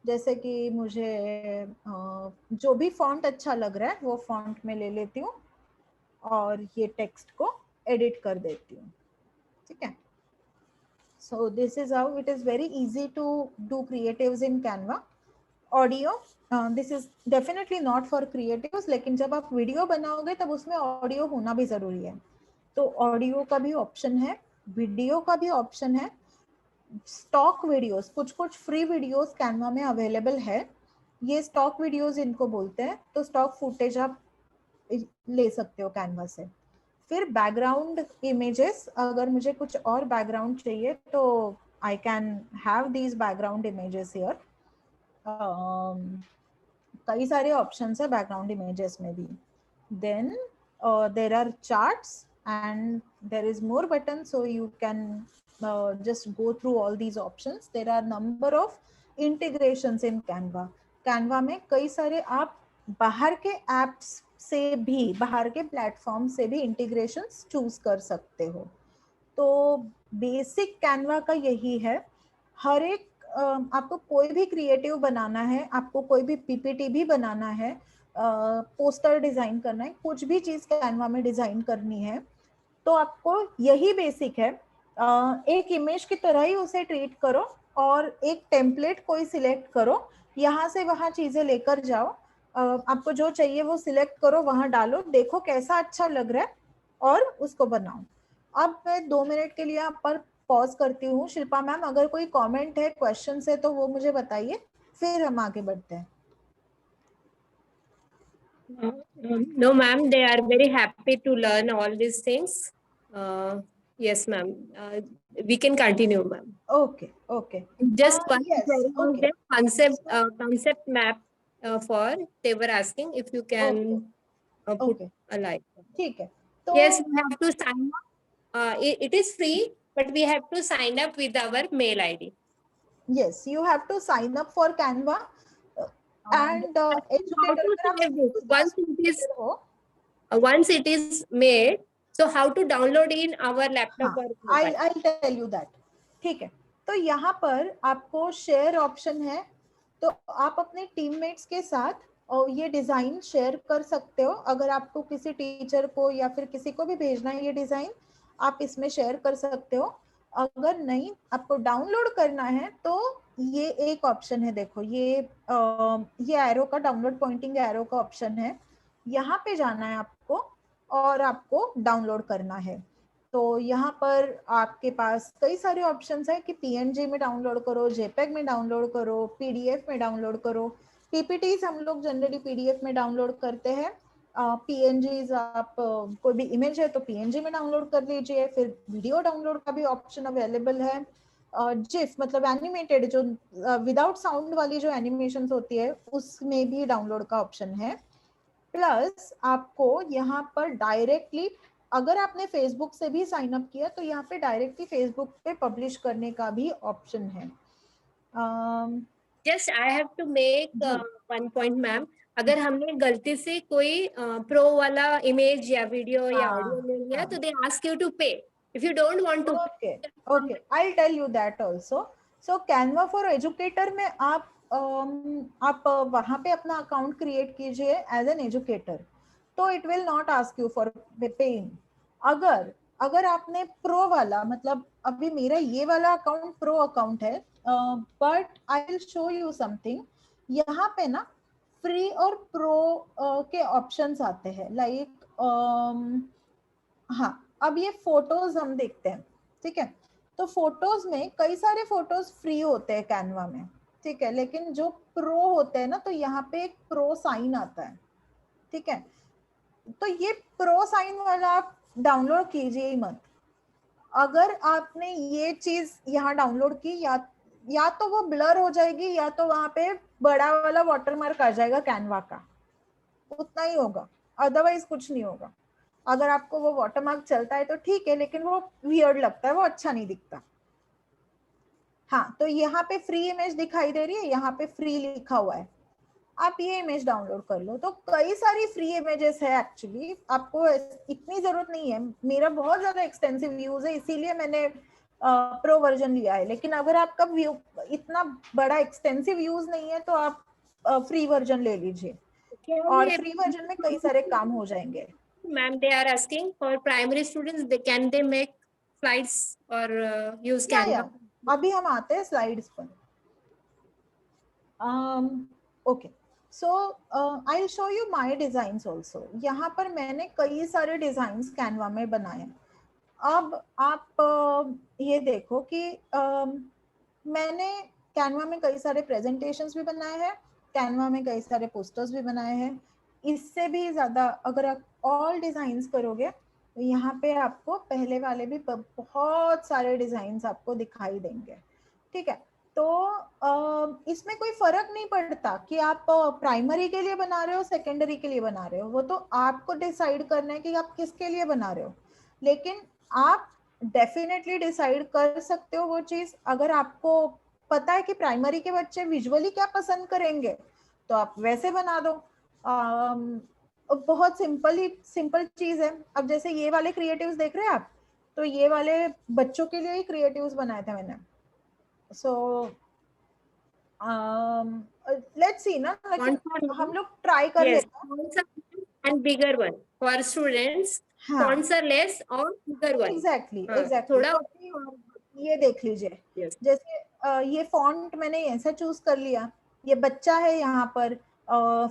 जैसे कि मुझे जो भी फॉन्ट अच्छा लग रहा है वो फॉन्ट में ले लेती हूँ और ये टेक्स्ट को एडिट कर देती हूँ। ठीक है, so this is how it is very easy to do creatives in Canva. Audio, this is definitely not for creatives, लेकिन जब आप वीडियो बनाओगे तब उसमें ऑडियो होना भी जरूरी है, तो ऑडियो का भी ऑप्शन है, वीडियो का भी ऑप्शन है। स्टॉक वीडियोस, कुछ कुछ फ्री वीडियोस कैनवा में अवेलेबल है, ये स्टॉक वीडियोस इनको बोलते हैं, तो स्टॉक फुटेज आप ले सकते हो कैनवा से। फिर बैकग्राउंड इमेजेस, अगर मुझे कुछ और बैकग्राउंड चाहिए तो I can have these background images here. कई सारे ऑप्शंस है बैकग्राउंड इमेजेस में भी। Then there are charts and there is more buttons, so you can just go through all these options. There are number of integrations in Canva. Canva में कई सारे आप बाहर के apps से भी, बाहर के प्लेटफॉर्म से भी integrations चूज कर सकते हो। तो बेसिक कैनवा का यही है। हर एक आपको कोई भी क्रिएटिव बनाना है, आपको कोई भी पीपीटी भी बनाना है, पोस्टर डिजाइन करना है, कुछ भी चीज कैनवा में डिजाइन करनी है, तो आपको यही बेसिक है। एक इमेज की तरह ही उसे ट्रीट करो और एक टेम्पलेट कोई सिलेक्ट करो, यहाँ से वहाँ चीजें लेकर जाओ, आपको जो चाहिए वो सिलेक्ट करो, वहां डालो, देखो कैसा अच्छा लग रहा है और उसको बनाओ। अब मैं 2 मिनट के लिए आप पर पॉज करती हूँ। शिल्पा मैम, अगर कोई कमेंट है, क्वेश्चन है तो वो मुझे बताइए, फिर हम आगे बढ़ते हैं। No, ma'am, they are very happy to learn all these things. Yes, ma'am. We can continue, ma'am. Okay, okay. Just one Yes, query was okay. there, concept map for they were asking if you can put Okay. a like. ठीक है, तो Yes, we have to sign up. It is free, but we have to sign up with our mail ID. yes, you have to sign up for Canva and How educator to अगर आप save this? educator हो, Once it is made, so how to download in our laptop हाँ, or mobile? I'll tell you that. ठीक है, तो यहाँ पर आपको शेयर ऑप्शन है, तो आप अपने टीममेट्स के साथ और ये डिजाइन शेयर कर सकते हो। अगर आपको किसी टीचर को या फिर किसी को भी भेजना है ये डिजाइन, आप इसमें शेयर कर सकते हो। अगर नहीं आपको डाउनलोड करना है तो ये एक ऑप्शन है, देखो ये एरो का डाउनलोड, पॉइंटिंग एरो का ऑप्शन है, यहाँ पे जाना है आपको और आपको डाउनलोड करना है। तो यहाँ पर आपके पास कई सारे ऑप्शंस हैं कि पीएनजी में डाउनलोड करो, जेपेग में डाउनलोड करो, पीडीएफ में डाउनलोड करो। पीपीटीज हम लोग जनरली पीडीएफ में डाउनलोड करते हैं। पीएनजीज आप कोई भी इमेज है तो पीएनजी में डाउनलोड कर लीजिए। फिर वीडियो डाउनलोड का भी ऑप्शन अवेलेबल है। जिफ मतलब एनिमेटेड जो विदाउट साउंड वाली जो एनिमेशन होती है उसमें भी डाउनलोड का ऑप्शन है। प्लस आपको यहाँ पर डायरेक्टली, अगर आपने फेसबुक से भी साइन अप किया तो यहाँ पे डायरेक्टली फेसबुक पे पब्लिश करने का भी ऑप्शन है। Just I have to make one point ma'am, अगर हमने गलती से कोई प्रो वाला इमेज या वीडियो या ऑडियो ले लिया तो they ask you to pay, if you don't want to. Okay I will tell you that also. So Canva for educator में आप वहां पे अपना अकाउंट क्रिएट कीजिए एज एन एजुकेटर, तो it will not ask you for paying. अगर आपने pro वाला, मतलब अभी मेरा ये वाला अकाउंट प्रो अकाउंट है, but I will show you something. यहाँ पे ना फ्री और प्रो के ऑप्शंस आते हैं, लाइक हाँ अब ये फोटोज हम देखते हैं, ठीक है। तो फोटोज में कई सारे फोटोज फ्री होते हैं कैनवा में, ठीक है, लेकिन जो प्रो होते हैं ना तो यहाँ पे एक प्रो साइन आता है, ठीक है। तो ये प्रो साइन वाला आप डाउनलोड कीजिए ही मत। अगर आपने ये चीज यहाँ डाउनलोड की, या तो वो ब्लर हो जाएगी या तो वहां पे बड़ा वाला वाटरमार्क आ जाएगा कैनवा का, उतना ही होगा, अदरवाइज कुछ नहीं होगा। अगर आपको वो वाटरमार्क चलता है तो ठीक है, लेकिन वो वियर्ड लगता है, वो अच्छा नहीं दिखता। हाँ तो यहाँ पे फ्री इमेज दिखाई दे रही है, यहाँ पे फ्री लिखा हुआ है, आप ये इमेज डाउनलोड कर लो। तो कई सारी फ्री इमेजेस है एक्चुअली, आपको इतनी जरूरत नहीं है। मेरा बहुत ज्यादा एक्सटेंसिव यूज है इसीलिए मैंने प्रो वर्जन लिया है, लेकिन अगर आपका इतना बड़ा एक्सटेंसिव यूज नहीं है तो आप फ्री वर्जन ले लीजिए, और फ्री वर्जन में कई सारे काम हो जाएंगे। Ma'am they are asking for primary students, they can they make slides और यूज कैनवा? अभी हम आते हैं स्लाइड्स पर। Okay so I will show you my designs also. यहाँ पर मैंने कई सारे डिजाइन्स कैनवा में बनाए। अब आप ये देखो कि मैंने कैनवा में कई सारे प्रेजेंटेशंस भी बनाए हैं, कैनवा में कई सारे पोस्टर्स भी बनाए हैं। इससे भी ज्यादा अगर आप ऑल डिजाइन्स करोगे तो यहाँ पे आपको पहले वाले भी बहुत सारे डिजाइन्स आपको दिखाई देंगे, ठीक है। तो इसमें कोई फर्क नहीं पड़ता कि आप प्राइमरी के लिए बना रहे हो, सेकेंडरी के लिए बना रहे हो, वो तो आपको डिसाइड करना है कि आप किसके लिए बना रहे हो। लेकिन आप डेफिनेटली डिसाइड कर सकते हो वो चीज। अगर आपको पता है कि प्राइमरी के बच्चे विजुअली क्या पसंद करेंगे तो आप वैसे बना दो। बहुत सिंपल चीज है। अब जैसे ये वाले क्रिएटिव्स देख रहे हैं आप, तो ये वाले बच्चों के लिए ही क्रिएटिव्स बनाए थे मैंने। सो लेट्स सी ना, हम लोग ट्राई कर लेते हैं। And bigger one for students, sponsor less और बिगर वन। एग्जैक्टली थोड़ा ये देख लीजिए, जैसे ये फॉन्ट मैंने ऐसा चूज कर लिया, ये बच्चा है यहाँ पर,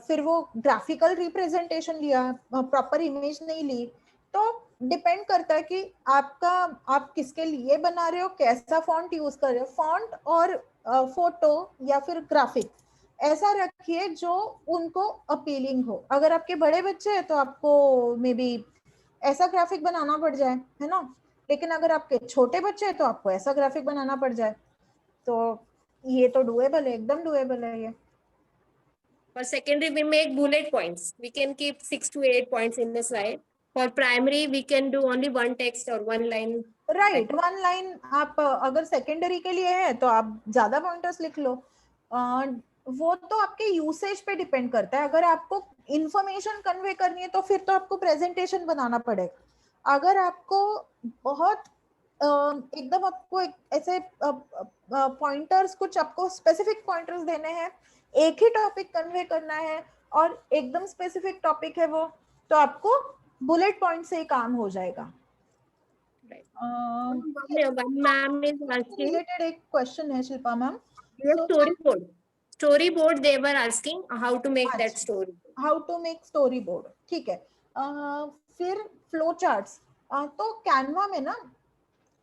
फिर वो ग्राफिकल रिप्रेजेंटेशन लिया, प्रॉपर इमेज नहीं ली। तो डिपेंड करता है कि आप किसके लिए बना रहे हो, कैसा फॉन्ट यूज कर रहे हो। फॉन्ट और फोटो या फिर ग्राफिक ऐसा रखिए जो उनको अपीलिंग हो। अगर आपके बड़े बच्चे हैं तो आपको मे बी ऐसा ग्राफिक बनाना पड़ जाए, है ना। लेकिन अगर आपके छोटे बच्चे हैं तो आपको ऐसा ग्राफिक बनाना पड़ जाए। तो ये तो डुएबल है, एकदम डुएबल है ये। For secondary, we make bullet points. We can keep 6 to 8 points in the slide. For primary, we can do only one text or one line. Right, one line. आप अगर सेकेंडरी के लिए है तो आप ज्यादा पॉइंटर्स लिख लो। वो तो आपके यूसेज पे डिपेंड करता है। अगर आपको इंफॉर्मेशन कन्वे करनी है तो फिर तो आपको प्रेजेंटेशन बनाना पड़ेगा। अगर आपको बहुत एकदम आपको ऐसे पॉइंटर्स, कुछ आपको स्पेसिफिक पॉइंटर्स देने हैं, एक ही टॉपिक कन्वे करना है और एकदम स्पेसिफिक टॉपिक है वो, तो आपको बुलेट पॉइंट से ही काम हो जाएगा। One ma'am is asking. Related एक क्वेश्चन है Shilpa ma'am. Storyboard they were asking how to make that story. How to make story board, ठीक है। फिर फ्लो चार्ट्स, तो कैनवा में ना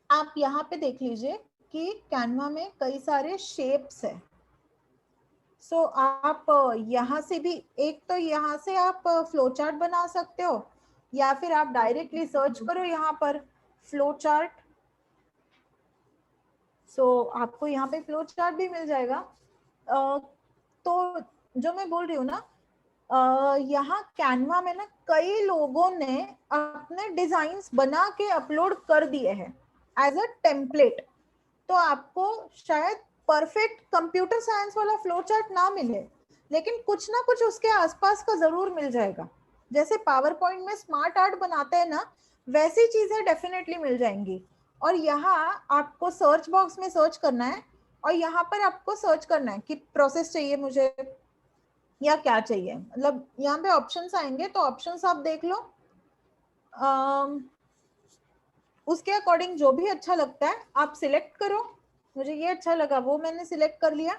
आप यहाँ पे देख लीजिए कि कैनवा में कई सारे शेप्स है। सो आप यहाँ से भी, एक तो यहाँ से आप फ्लो चार्ट बना सकते हो, या फिर आप डायरेक्टली सर्च करो यहाँ पर फ्लो चार्ट, सो आपको यहाँ पे फ्लो चार्ट भी मिल जाएगा। तो जो मैं बोल रही हूँ ना, यहाँ कैनवा में ना कई लोगों ने अपने डिजाइन्स बना के अपलोड कर दिए हैं एज अ टेम्पलेट, तो आपको शायद परफेक्ट कंप्यूटर साइंस वाला फ्लो चार्ट ना मिले, लेकिन कुछ ना कुछ उसके आसपास का जरूर मिल जाएगा। जैसे पावर पॉइंट में स्मार्ट आर्ट बनाते हैं ना, वैसी चीजें डेफिनेटली मिल जाएंगी। और यहाँ आपको सर्च बॉक्स में सर्च करना है और यहाँ पर आपको सर्च करना है कि प्रोसेस चाहिए मुझे या क्या चाहिए, मतलब यहाँ पे ऑप्शंस आएंगे, तो ऑप्शंस आप देख लो, उसके अकॉर्डिंग जो भी अच्छा लगता है आप सिलेक्ट करो। मुझे ये अच्छा लगा, वो मैंने सिलेक्ट कर लिया।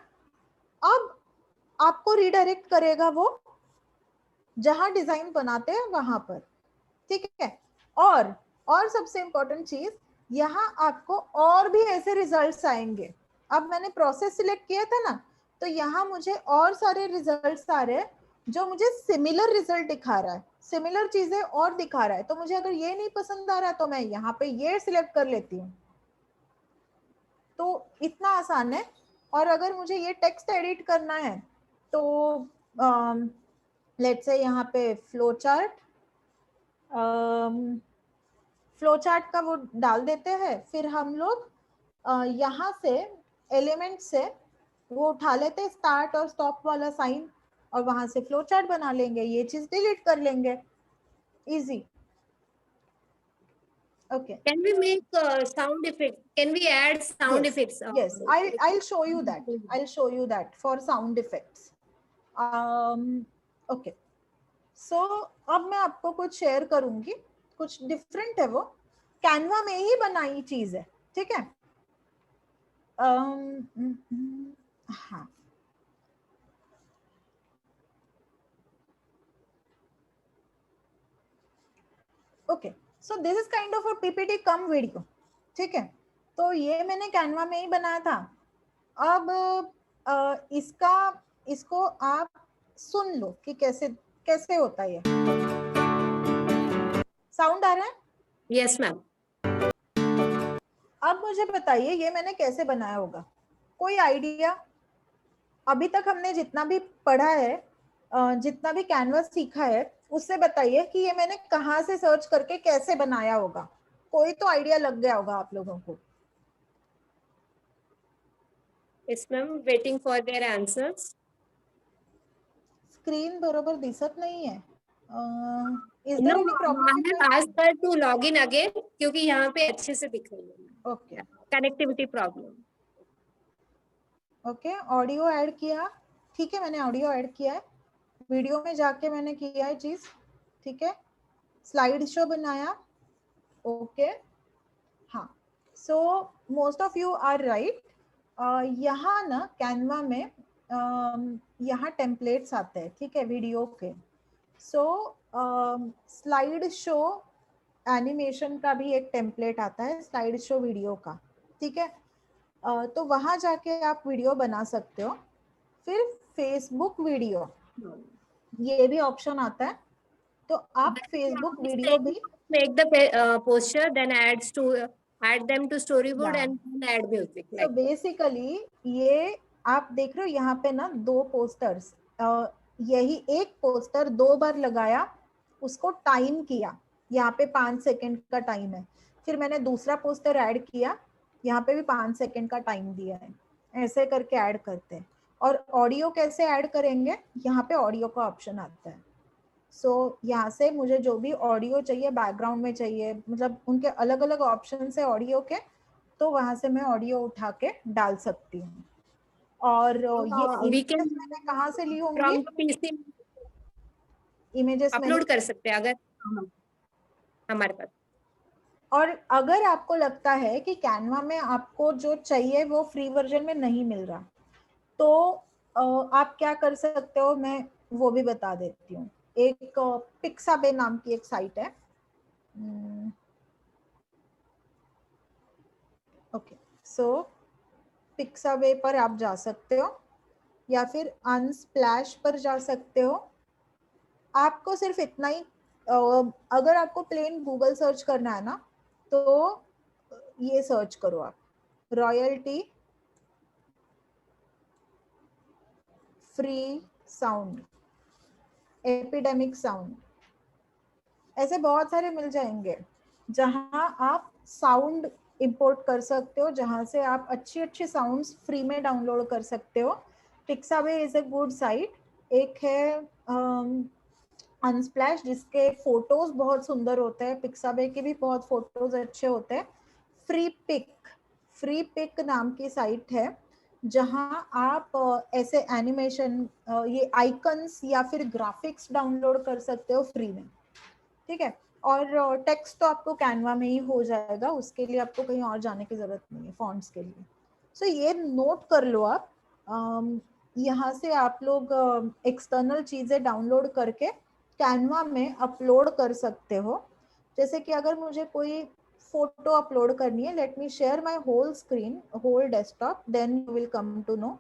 अब आपको रिडायरेक्ट करेगा वो जहां डिजाइन बनाते हैं वहां पर, ठीक है। और सबसे इंपॉर्टेंट चीज, यहाँ आपको और भी ऐसे रिजल्ट्स आएंगे। अब मैंने प्रोसेस सिलेक्ट किया था ना, तो यहाँ मुझे और सारे रिजल्ट्स आ रहे हैं जो मुझे सिमिलर रिजल्ट दिखा रहा है, सिमिलर चीजें और दिखा रहा है। तो मुझे अगर ये नहीं पसंद आ रहा है तो मैं यहाँ पे ये सिलेक्ट कर लेती हूँ। तो इतना आसान है। और अगर मुझे ये टेक्स्ट एडिट करना है तो लेट्स से यहाँ पे फ्लो चार्ट, फ्लो चार्ट का वो डाल देते हैं, फिर हम लोग यहाँ से एलिमेंट से वो उठा लेते हैं स्टार्ट और स्टॉप वाला साइन, और वहां से फ्लो चार्ट बना लेंगे, ये चीज डिलीट कर लेंगे, easy. Okay. Can we make sound effects? Can we add sound effects? Yes, I'll show you that. I'll show you that for sound effects. Okay. So अब मैं आपको कुछ शेयर करूंगी, कुछ डिफरेंट है, वो कैनवा में ही बनाई चीज है, ठीक है। हाँ, okay. So this is kind of a PPT come video, ठीक है। तो ये मैंने कैनवा में ही बनाया था। अब इसको आप सुन लो कि कैसे कैसे होता है। ये साउंड आ रहा है? Yes ma'am. अब मुझे बताइए ये मैंने कैसे बनाया होगा, कोई आइडिया? अभी तक हमने जितना भी पढ़ा है, जितना भी कैनवस सीखा है, उससे बताइए कि ये मैंने कहाँ से सर्च करके कैसे बनाया होगा। कोई तो आइडिया लग गया होगा आप लोगों को। Yes ma'am, waiting for their answers. Screen बरोबर दिसत नहीं है। Is No, there any problem? I have asked her to log in again क्योंकि यहाँ पे अच्छे से दिख रही है। Okay, connectivity problem. Okay, audio add किया, ठीक है, मैंने ऑडियो ऐड किया है, वीडियो में जाके मैंने किया है चीज, ठीक है। स्लाइड शो बनाया, ओके, हाँ। So most of you are right. यहाँ ना कैनवा में यहाँ टेम्पलेट्स आते हैं, ठीक है, वीडियो के। सो स्लाइड शो एनिमेशन का भी एक टेम्पलेट आता है, स्लाइड शो वीडियो का, ठीक है। तो वहां जाके आप वीडियो बना सकते हो। फिर फेसबुक वीडियो, ये भी ऑप्शन आता है, तो आप फेसबुक वीडियो भी make the posture, then add them to storyboard Yeah. and then add music. तो बेसिकली ये आप देख रहे हो यहाँ पे ना दो पोस्टर्स, यही एक पोस्टर 2 बार लगाया, उसको टाइम किया, यहाँ पे 5 सेकंड का टाइम है। फिर मैंने दूसरा पोस्टर ऐड किया, यहाँ पे भी 5 सेकंड का टाइम दिया है। ऐसे करके ऐड करते हैं। और ऑडियो कैसे ऐड करेंगे, यहाँ पे ऑडियो का ऑप्शन आता है। सो यहाँ से मुझे जो भी ऑडियो चाहिए बैकग्राउंड में चाहिए, मतलब उनके अलग अलग ऑप्शन है ऑडियो के, तो वहां से मैं ऑडियो उठा के डाल सकती हूँ। और ये वी इमेजेस कैन मैंने कहाँ से ली होंगी? फ्रॉम पीसी इमेजेस मैंने, अपलोड कर सकते हैं अगर हमारे पास। और अगर आपको लगता है कि कैनवा में आपको जो चाहिए वो फ्री वर्जन में नहीं मिल रहा, तो आप क्या कर सकते हो, मैं वो भी बता देती हूँ। एक पिक्साबे नाम की एक साइट है। ओके, सो पिक्साबे पर आप जा सकते हो या फिर अनस्प्लैश पर जा सकते हो। आपको सिर्फ इतना ही, अगर आपको प्लेन गूगल सर्च करना है ना, तो ये सर्च करो आप, royalty free sound, epidemic sound, ऐसे बहुत सारे मिल जाएंगे जहां आप साउंड इंपोर्ट कर सकते हो, जहां से आप अच्छी अच्छी साउंड्स फ्री में डाउनलोड कर सकते हो। Pixabay is a good site. एक है अनस्प्लैश, जिसके फोटोज बहुत सुंदर होते हैं, पिक्साबे के भी बहुत फोटोज अच्छे होते हैं। फ्री पिक, फ्री पिक नाम की साइट है जहां आप ऐसे एनिमेशन, ये आइकन्स या फिर ग्राफिक्स डाउनलोड कर सकते हो फ्री में, ठीक है। और टेक्स्ट तो आपको कैनवा में ही हो जाएगा, उसके लिए आपको कहीं और जाने की जरूरत नहीं है फॉन्ट्स के लिए। सो ये नोट कर लो आप। यहाँ से आप लोग एक्सटर्नल चीजें डाउनलोड करके कैनवा में अपलोड कर सकते हो। जैसे कि अगर मुझे कोई फोटो अपलोड करनी है, let me share my whole screen, whole desktop, then you will come to know.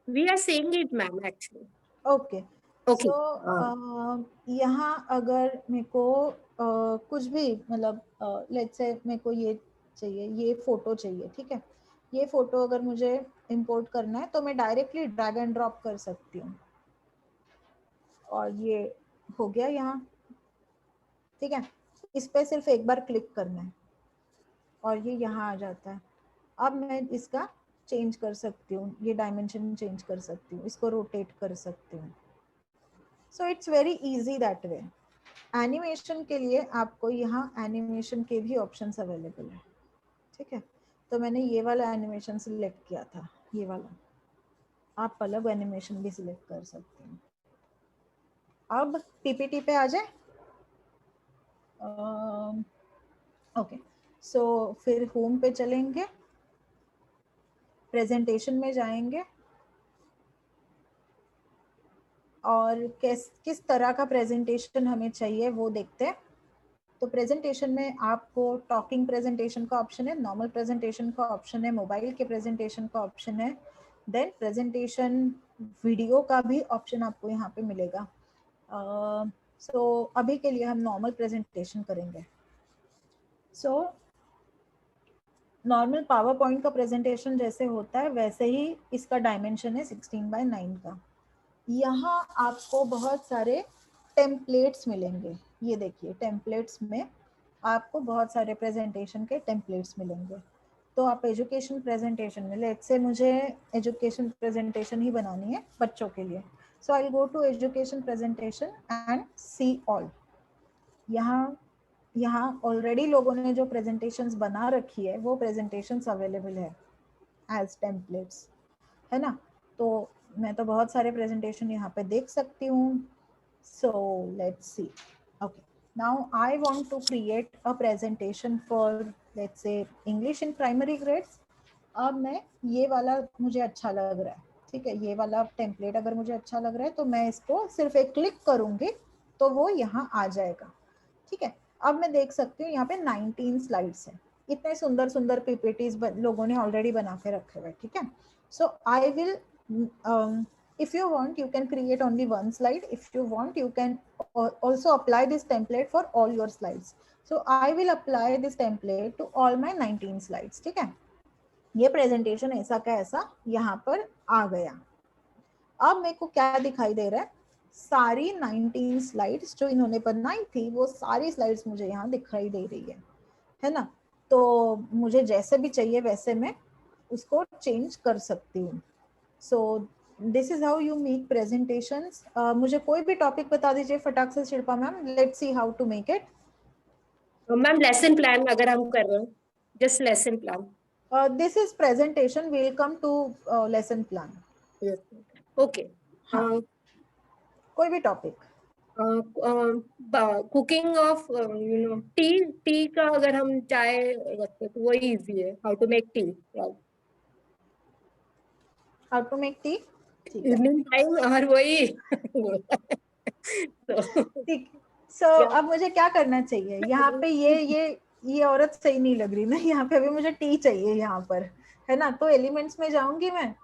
We are saying it ma'am actually. Okay, okay. So यहाँ अगर मेरे को कुछ भी, मतलब लेट्स से मेरे को ये चाहिए, ये फोटो चाहिए, ठीक है। ये फोटो अगर मुझे इंपोर्ट करना है तो मैं डायरेक्टली ड्रैग एंड ड्रॉप कर सकती हूँ, और ये हो गया यहाँ, ठीक है। इस पे सिर्फ एक बार क्लिक करना है और ये यहाँ आ जाता है। अब मैं इसका चेंज कर सकती हूँ, ये डायमेंशन चेंज कर सकती हूँ, इसको रोटेट कर सकती हूँ। So it's very easy that way. Animation के लिए आपको यहाँ एनिमेशन के भी ऑप्शंस अवेलेबल है, ठीक है। तो मैंने ये वाला एनिमेशन सिलेक्ट किया था, ये वाला। आप अलग एनिमेशन भी सिलेक्ट कर सकते हैं। अब पीपीटी पे आ जाए। ओके, सो फिर होम पे चलेंगे, प्रेजेंटेशन में जाएंगे, और किस तरह का प्रेजेंटेशन हमें चाहिए वो देखते हैं। तो प्रेजेंटेशन में आपको टॉकिंग प्रेजेंटेशन का ऑप्शन है, नॉर्मल प्रेजेंटेशन का ऑप्शन है, मोबाइल के प्रेजेंटेशन का ऑप्शन है, देन प्रेजेंटेशन वीडियो का भी ऑप्शन आपको यहाँ पे मिलेगा। सो अभी के लिए हम नॉर्मल प्रेजेंटेशन करेंगे। सो नॉर्मल पावर पॉइंट का प्रेजेंटेशन जैसे होता है वैसे ही इसका डायमेंशन है 16:9 का। यहाँ आपको बहुत सारे टेम्पलेट्स मिलेंगे। ये देखिए, टेम्पलेट्स में आपको बहुत सारे प्रेजेंटेशन के टेम्पलेट्स मिलेंगे। तो आप एजुकेशन प्रेजेंटेशन में, लेट्स से मुझे एजुकेशन प्रेजेंटेशन ही बनानी है बच्चों के लिए, so I will go to education presentation and see all. यहाँ ऑलरेडी लोगों ने जो प्रेजेंटेशंस बना रखी है वो प्रेजेंटेशंस अवेलेबल है एज टेम्पलेट्स, है ना। तो मैं तो बहुत सारे प्रेजेंटेशन यहाँ पे देख सकती हूँ। So let's see. Okay, now I want to create a presentation for let's say English in primary grades. अब मैं ये वाला मुझे अच्छा लग रहा है, ठीक है। ये वाला टेम्पलेट अगर मुझे अच्छा लग रहा है तो मैं इसको सिर्फ एक क्लिक करूंगी तो वो यहाँ आ जाएगा, ठीक है। अब मैं देख सकती हूँ यहाँ पे 19 स्लाइड्स हैं। इतने सुंदर सुंदर पीपीटीज लोगों ने ऑलरेडी बना के रखे हुए, ठीक है। So I will, if you want you can create only one slide, if you want you can also apply this template for all your slides. So I will apply this template to all my 19 slides, ठीक है। ये presentation ऐसा का ऐसा यहाँ पर आ गया। अब मेरे को क्या दिखाई दे रहा है, सारी 19 स्लाइड्स जो इन्होंने बनाई थी वो सारी स्लाइड्स मुझे यहाँ दिखाई दे रही है ना। तो मुझे जैसे भी चाहिए वैसे मैं उसको चेंज कर सकती हूँ। So this is how you make presentations. मुझे कोई भी टॉपिक बता दीजिए फटाक से Shilpa ma'am. Let's see how to make it. Ma'am lesson plan अगर हम कर रहे हैं, just lesson plan. This is presentation. Will come to lesson plan. Okay. हाँ, कोई भी topic. Cooking of tea. Tea का अगर हम चाय रखते तो वही इजी है, how to make tea. How to make T. ठीक है, इवनिंग टाइम और वही. तो ठीक. सो अब मुझे क्या करना चाहिए यहाँ पे? ये औरत सही नहीं लग रही ना. यहाँ पे अभी मुझे टी चाहिए यहाँ पर, है ना. तो एलिमेंट्स में जाऊंगी मैं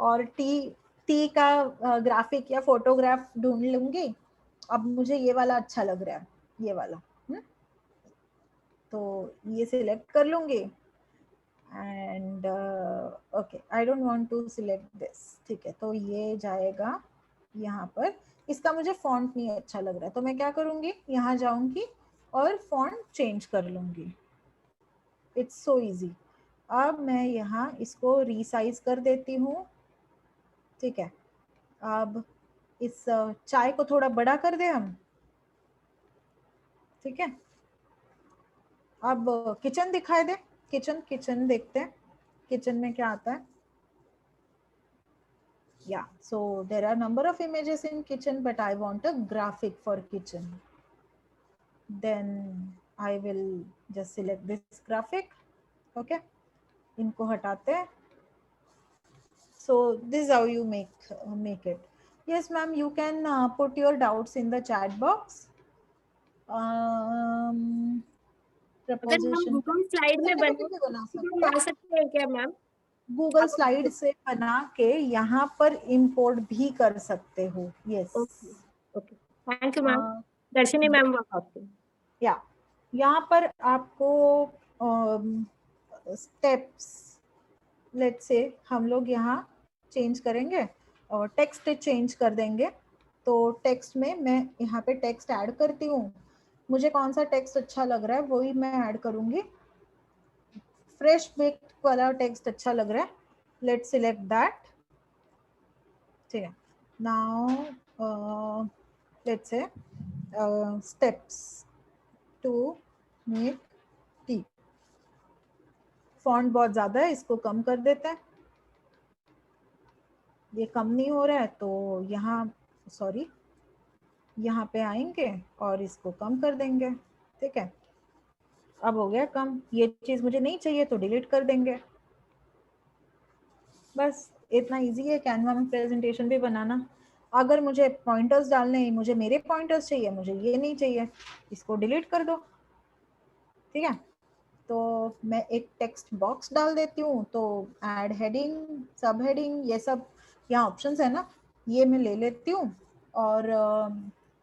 और टी टी का ग्राफिक या फोटोग्राफ ढूंढ लूंगी. अब मुझे ये वाला अच्छा लग रहा है, ये वाला. तो ये सिलेक्ट कर लूंगी. And okay, I don't want to select this. ठीक है, तो ये जाएगा यहाँ पर. इसका मुझे फॉन्ट नहीं अच्छा लग रहा है, तो मैं क्या करूंगी, यहाँ जाऊंगी और फॉन्ट चेंज कर लूंगी. It's so easy. अब मैं यहाँ इसको रीसाइज कर देती हूँ. ठीक है, अब इस चाय को थोड़ा बड़ा कर दे हम. ठीक है, अब किचन दिखाई दे. किचन देखते हैं किचन में क्या आता है. Yeah, so there are number of images in kitchen, but I want a graphic for kitchen. Then I will just select this graphic. Okay, इनको हटाते हैं. So this is how you make it. Yes ma'am, you can put your doubts in the chat box. अगर हम Preposition Google slide में भी बना सकते हैं. बना सकते हैं क्या मैम? गूगल स्लाइड से बना के यहाँ पर इंपोर्ट भी कर सकते हो. Yes. Okay. Okay, thank you ma'am. दर्शनी मैम आपको. या यहाँ पर आपको स्टेप्स, लेट्स से हम लोग यहाँ चेंज करेंगे और टेक्स्ट चेंज कर देंगे. तो टेक्स्ट में मैं यहाँ पे टेक्स्ट ऐड करती हूँ. मुझे कौन सा टेक्स्ट अच्छा लग रहा है वही मैं ऐड करूँगी. फ्रेश बेक्ड वाला टेक्स्ट अच्छा लग रहा है. Let's select that. ठीक है, now let's say steps to make tea. Font बहुत ज्यादा है, इसको कम कर देते हैं. ये कम नहीं हो रहा है तो यहाँ सॉरी यहाँ पे आएंगे और इसको कम कर देंगे. ठीक है, अब हो गया कम. ये चीज मुझे नहीं चाहिए तो डिलीट कर देंगे. बस इतना इजी है कैनवा में प्रेजेंटेशन भी बनाना. अगर मुझे पॉइंटर्स डालने हैं, मुझे मेरे पॉइंटर्स चाहिए, मुझे ये नहीं चाहिए, इसको डिलीट कर दो. ठीक है, तो मैं एक टेक्स्ट बॉक्स डाल देती हूँ. तो ऐड हेडिंग, सब हेडिंग, ये सब यहाँ ऑप्शंस है ना, ये मैं ले लेती हूँ. और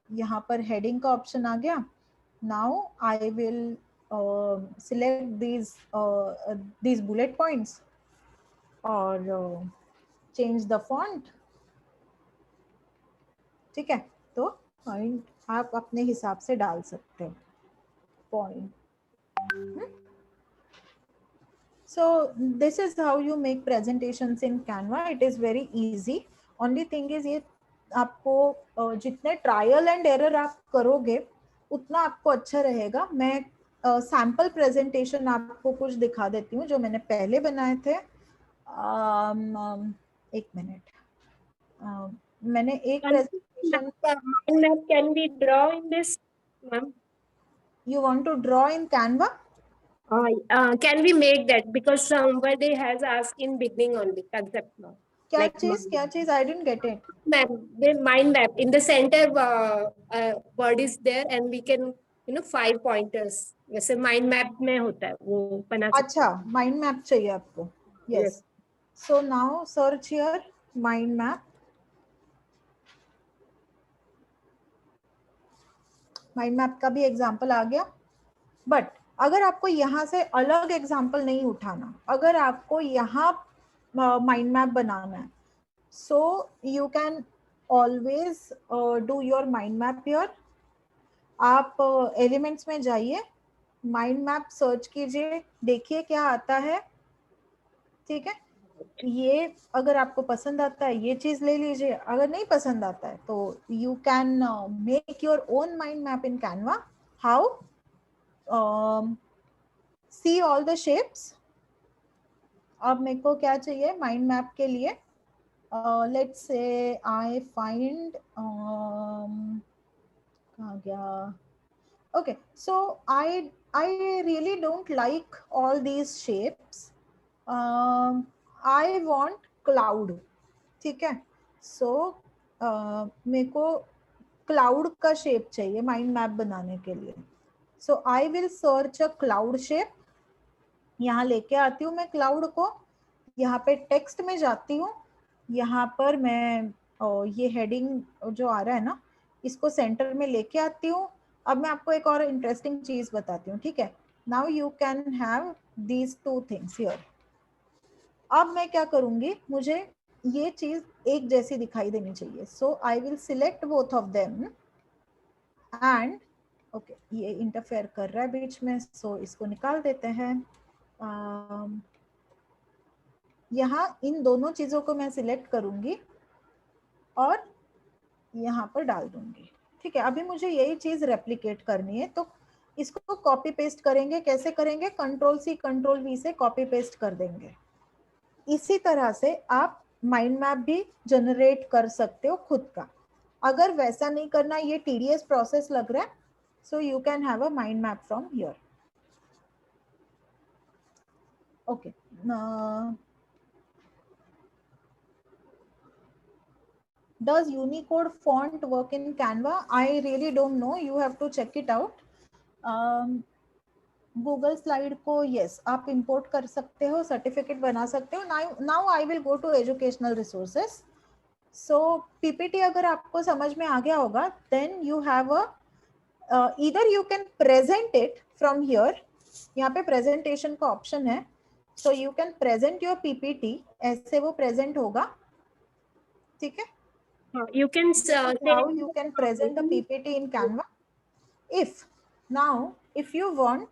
यहाँ पर हेडिंग का ऑप्शन आ गया. Now I will select these bullet points और चेंज द फॉन्ट. ठीक है, तो पॉइंट आप अपने हिसाब से डाल सकते हो. Point. So this is how you make presentations in Canva. It is very easy. Only thing is ये आपको जितने ट्रायल एंड एरर आप करोगे उतना आपको अच्छा रहेगा. मैं सैम्पल प्रेजेंटेशन आपको कुछ दिखा देती हूँ जो मैंने पहले बनाए थे. एक मिनट. मैंने एक presentation. Can we draw in this, ma'am? You want to draw in Canva? Can we make that, because somebody has asked in beginning only concept now. क्या Like चीज? I didn't get it. ma'am, the mind map in the center word is there and we can 5 pointers. वैसे mind map में होता है वो बना सकते. अच्छा, माइंड मैप चाहिए आपको. Yes. So now search here mind map. Mind map का भी एग्जांपल आ गया. बट अगर आपको यहाँ से अलग एग्जांपल नहीं उठाना, अगर आपको यहाँ माइंड मैप बनाना है, so you can always do your mind map here. आप एलिमेंट्स में जाइए, माइंड मैप सर्च कीजिए, देखिए क्या आता है. ठीक है, ये अगर आपको पसंद आता है ये चीज ले लीजिए, अगर नहीं पसंद आता है तो you can make your own mind map in Canva. How? See all the shapes. अब मेरे को क्या चाहिए माइंड मैप के लिए? लेट्स से आई फाइंड कहाँ गया? Okay, so I really don't like all these shapes. I want cloud. ठीक है. So मेरे को cloud का shape चाहिए माइंड मैप बनाने के लिए. So I will search a cloud shape. यहाँ लेके आती हूँ मैं क्लाउड को, यहाँ पे टेक्स्ट में जाती हूँ, यहाँ पर मैं ये हेडिंग जो आ रहा है ना इसको सेंटर में लेके आती हूँ. अब मैं आपको एक और इंटरेस्टिंग चीज बताती हूँ. ठीक है. Now you can have these two things here. अब मैं क्या करूंगी, मुझे ये चीज एक जैसी दिखाई देनी चाहिए. So I will select both of them and okay ये इंटरफेयर कर रहा है बीच में, सो इसको निकाल देते हैं. यहाँ इन दोनों चीजों को मैं सिलेक्ट करूंगी और यहाँ पर डाल दूंगी. ठीक है. अभी मुझे यही चीज रेप्लिकेट करनी है, तो इसको कॉपी पेस्ट करेंगे. कैसे करेंगे? कंट्रोल-C कंट्रोल-V से कॉपी पेस्ट कर देंगे. इसी तरह से आप माइंड मैप भी जनरेट कर सकते हो खुद का. अगर वैसा नहीं करना, ये टीडीएस प्रोसेस लग रहा है, so you can have a mind map from here. Okay. Does Unicode font work in Canva? I really don't know. You have to check it out. Google slide को yes आप import कर सकते हो, certificate बना सकते हो. Now I will go to educational resources. So PPT अगर आपको समझ में आ गया होगा, then you have a either you can present it from here. यहाँ पे presentation का option है, so you can present your PPT. ऐसे वो present होगा. ठीक है. You can How you can present a PPT in Canva. If you want,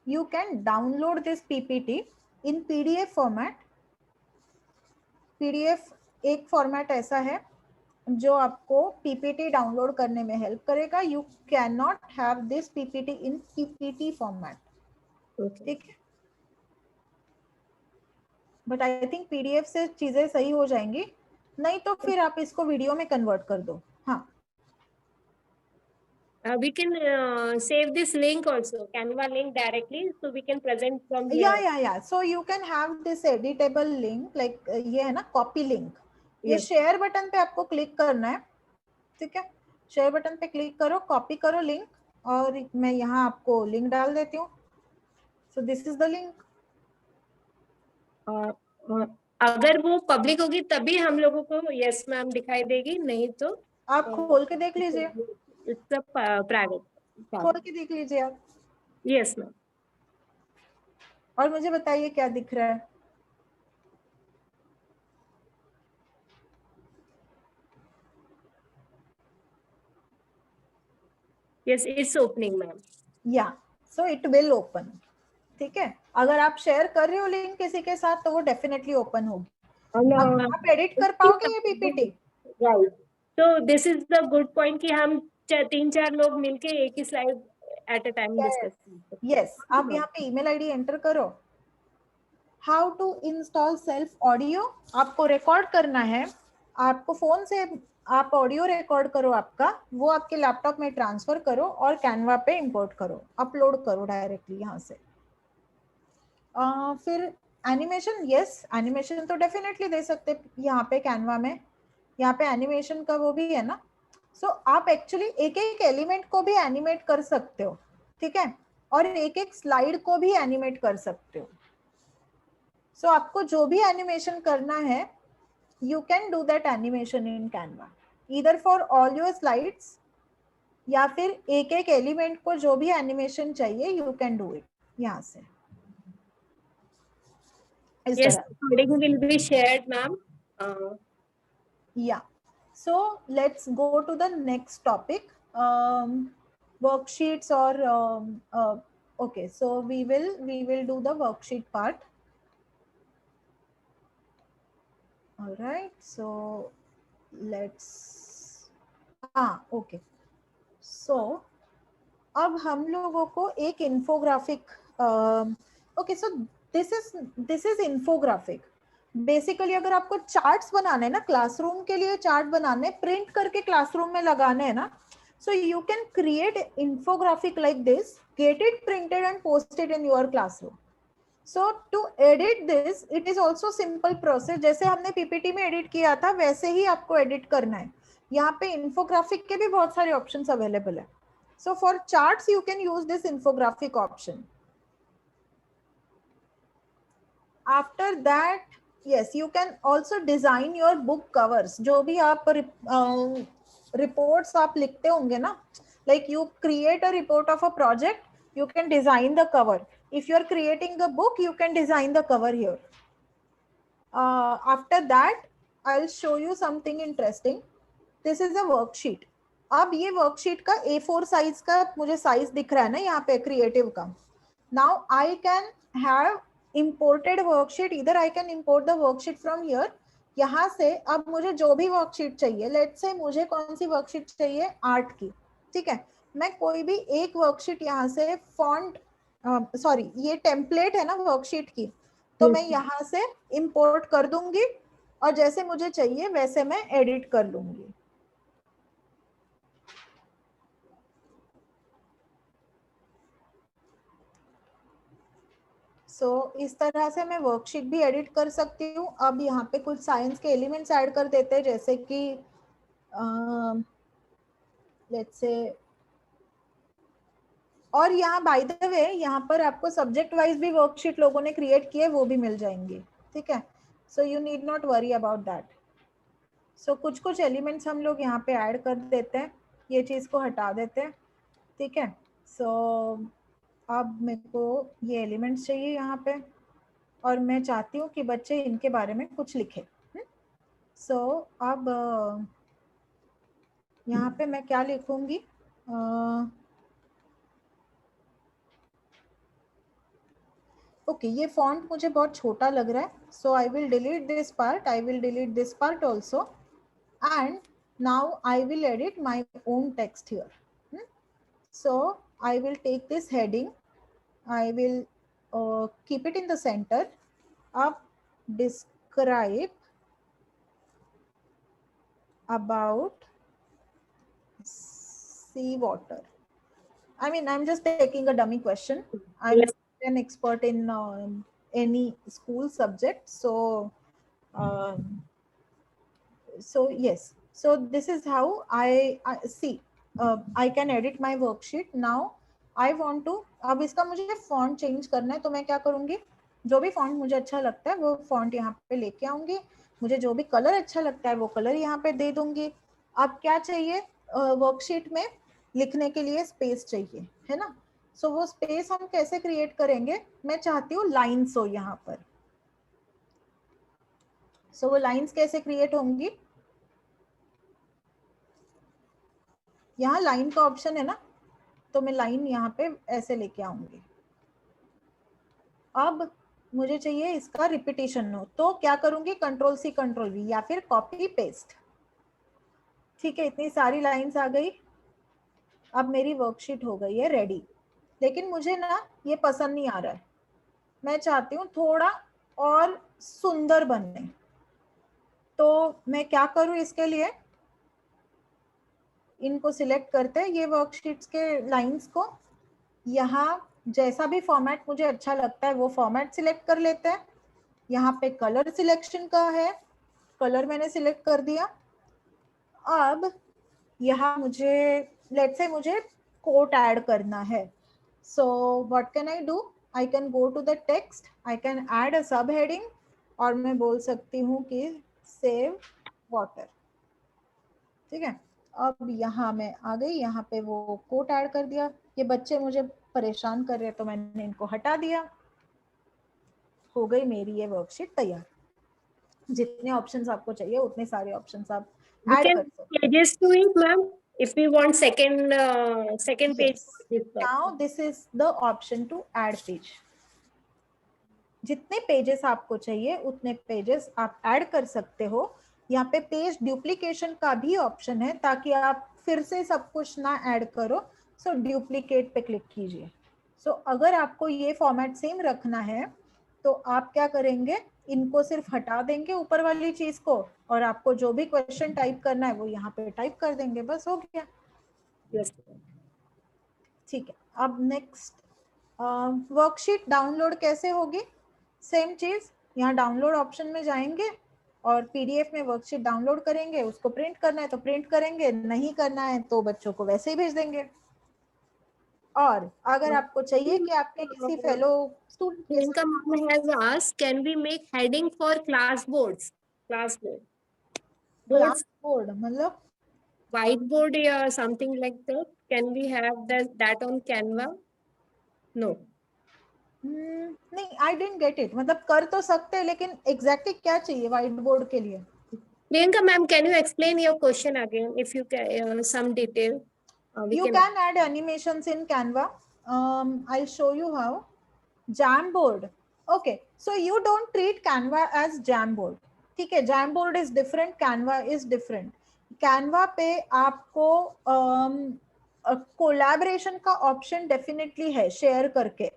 you can download this PPT in PDF format. PDF एक format ऐसा है जो आपको PPT डाउनलोड करने में हेल्प करेगा. You can not have this PPT in PPT format. ठीक है. बट आई थिंक PDF से चीजें सही हो जाएंगी. नहीं तो फिर आप इसको वीडियो में कन्वर्ट कर दो. हाँ. we can save this link also, Canva link directly, so we can present from here. Yeah. So you can have this editable link like ये है ना कॉपी लिंक. ये शेयर बटन पे आपको क्लिक करना है. ठीक है. शेयर बटन पे क्लिक करो, कॉपी करो लिंक, और मैं यहाँ आपको लिंक डाल देती हूँ. So this is the link. अगर वो पब्लिक होगी तभी हम लोगों को यस मैम दिखाई देगी, नहीं तो आप खोल के देख लीजिए. It's private. खोल के देख लीजिए आप. Yes ma'am. और मुझे बताइए क्या दिख रहा है. Yes it's opening ma'am. या सो इट विल ओपन. ठीक है. अगर आप शेयर कर रहे हो लिंक किसी के साथ तो वो डेफिनेटली ओपन होगी. अब आप एडिट कर पाओगे ये पीपीटी. राइट. तो this is the good point कि हम 3-4 लोग मिलके एक ही slide at a time discuss. Yes. आप यहाँ पे ईमेल आईडी एंटर करो. How to install self audio. आपको रिकॉर्ड करना है. आपको फोन से आप ऑडियो रिकॉर्ड करो आपका, वो आपके लैपटॉप में ट्रांसफर करो और कैनवा पे इंपोर्ट करो, अपलोड करो डायरेक्टली यहाँ से. फिर एनिमेशन. यस एनिमेशन तो डेफिनेटली दे सकते यहाँ पे कैनवा में. यहाँ पे एनिमेशन का वो भी है ना. सो आप एक्चुअली एक एक एलिमेंट को भी एनिमेट कर सकते हो. ठीक है. और एक एक स्लाइड को भी एनिमेट कर सकते हो. सो आपको जो भी एनिमेशन करना है, you can do that animation in Canva, either for all your slides या फिर एक एक एलिमेंट को जो भी एनिमेशन चाहिए you can do it यहाँ से. Yes, recording will be shared, ma'am. Yeah. So let's go to the next topic. Worksheets or okay. So we will do the worksheet part. all right, so let's okay, so अब हम लोगों को एक infographic okay, so this is infographic. Basically अगर आपको charts बनाने हैं ना, क्लासरूम के लिए चार्ट बनाने, प्रिंट करके क्लासरूम में लगाने हैं ना, so you can create infographic like this, get it printed and post it in your classroom. So to edit this, it is also simple process, जैसे हमने पीपीटी में एडिट किया था वैसे ही आपको एडिट करना है। यहाँ पे इन्फोग्राफिक के भी बहुत सारे ऑप्शंस अवेलेबल है। So for charts you can use this infographic option. After that, yes, you can also design your book covers. जो भी आप reports आप लिखते होंगे ना, like you create a report of a project, you can design the cover. If you are creating a book, you can design the cover here. After that, I'll show you something interesting. This is a worksheet. अब ये worksheet का A4 size का मुझे size दिख रहा है ना यहाँ पे क्रिएटिव का। Now I can have imported worksheet. Either I can import the worksheet from here. यहाँ से अब मुझे जो भी वर्कशीट चाहिए, लेट्स से मुझे कौन सी वर्कशीट चाहिए, आर्ट की, ठीक है, मैं कोई भी एक वर्कशीट यहाँ से फॉन्ट सॉरी ये टेम्पलेट है ना वर्कशीट की, तो मैं यहाँ से इंपोर्ट कर दूंगी और जैसे मुझे चाहिए वैसे मैं एडिट कर लूंगी। सो इस तरह से मैं वर्कशीट भी एडिट कर सकती हूँ। अब यहाँ पे कुछ साइंस के एलिमेंट्स ऐड कर देते हैं, जैसे कि लेट्स से, और यहाँ बाय द वे यहाँ पर आपको सब्जेक्ट वाइज भी वर्कशीट लोगों ने क्रिएट किए, वो भी मिल जाएंगे, ठीक है। So you need not worry about that. So कुछ कुछ एलिमेंट्स हम लोग यहाँ पे ऐड कर देते हैं, ये चीज़ को हटा देते हैं, ठीक है। सो अब मेरे को ये एलिमेंट्स चाहिए यहाँ पे, और मैं चाहती हूँ कि बच्चे इनके बारे में कुछ लिखें। सो अब यहाँ पे मैं क्या लिखूंगी, ओके ये फॉन्ट मुझे बहुत छोटा लग रहा है, so I will delete this part, I will delete this part also, and now I will edit my own text here. So I will take this heading, I will keep it in the center. Up describe about sea water. I mean, I'm just taking a dummy question. I'm Yes. not an expert in any school subject, so so yes. So this is how I see. I can edit my worksheet now. I want to, अब इसका मुझे font change करना है, तो मैं क्या करूंगी, जो भी फॉन्ट मुझे अच्छा लगता है वो फॉन्ट यहाँ पे लेके आऊंगी, मुझे जो भी कलर अच्छा लगता है वो कलर यहाँ पे दे दूंगी। अब क्या चाहिए, वर्कशीट में लिखने के लिए स्पेस चाहिए, है ना। सो वो स्पेस हम कैसे क्रिएट करेंगे, मैं चाहती हूँ लाइन्स हो यहाँ पर। सो वो लाइन्स कैसे क्रिएट होंगी, यहाँ लाइन का ऑप्शन है ना, तो मैं लाइन यहाँ पे ऐसे लेके आऊंगी। अब मुझे चाहिए इसका रिपीटेशन हो, तो क्या करूंगी, कंट्रोल सी कंट्रोल वी या फिर कॉपी पेस्ट, ठीक है। इतनी सारी लाइंस आ गई, अब मेरी वर्कशीट हो गई है रेडी। लेकिन मुझे ना ये पसंद नहीं आ रहा है, मैं चाहती हूँ थोड़ा और सुंदर बनने, तो मैं क्या करूँ इसके लिए, इनको सिलेक्ट करते हैं ये वर्कशीट्स के लाइंस को, यहाँ जैसा भी फॉर्मेट मुझे अच्छा लगता है वो फॉर्मेट सिलेक्ट कर लेते हैं। यहाँ पे कलर सिलेक्शन का है, कलर मैंने सिलेक्ट कर दिया। अब यहाँ मुझे लेट्स से मुझे कोट ऐड करना है, so what can I do, I can go to the text, I can add a sub heading, और मैं बोल सकती हूँ कि सेव वाटर, ठीक है। अब यहाँ मैं आ गई, यहाँ पे वो कोट ऐड कर दिया। ये बच्चे मुझे परेशान कर रहे हैं तो मैंने इनको हटा दिया, हो गई मेरी ये वर्कशीट तैयार। जितने ऑप्शंस आपको चाहिए उतने सारे ऑप्शंस आप We ऐड can कर सकते pages to it, ma'am. If we want second हैं। page Yes. for this Now section. this is the option to add page. जितने पेजेस आपको चाहिए उतने पेजेस आप ऐड कर सकते हो। यहाँ पे पेज डुप्लीकेशन का भी ऑप्शन है ताकि आप फिर से सब कुछ ना ऐड करो। सो डुप्लीकेट पे क्लिक कीजिए। सो अगर आपको ये फॉर्मेट सेम रखना है तो आप क्या करेंगे, इनको सिर्फ हटा देंगे ऊपर वाली चीज को, और आपको जो भी क्वेश्चन टाइप करना है वो यहाँ पे टाइप कर देंगे, बस हो गया। Yes. ठीक है, अब नेक्स्ट वर्कशीट डाउनलोड कैसे होगी? सेम चीज, यहाँ डाउनलोड ऑप्शन में जाएंगे और पीडीएफ में वर्कशीट डाउनलोड करेंगे। उसको प्रिंट करना है तो प्रिंट करेंगे, नहीं करना है तो बच्चों को वैसे ही भेज देंगे। और अगर आपको चाहिए कि आपके किसी फेलो स्टूडेंट के Priyanka ma'am has asked, can we make heading for class boards? Class board. Class Boards, board मतलब whiteboard or something like that. Can we have that on Canva? No. नहीं, आई डिडंट गेट इट। मतलब कर तो सकते हैं लेकिन exactly क्या चाहिए व्हाइट बोर्ड के लिए? Priyanka ma'am, can you explain your question again if you can some detail? We You can. can add animations in Canva. I'll show you how. Jamboard. Okay, so you don't treat Canva as Jamboard. ठीक है, Jamboard is different, Canva is different. Canva पे आपको collaboration का option definitely है share करके,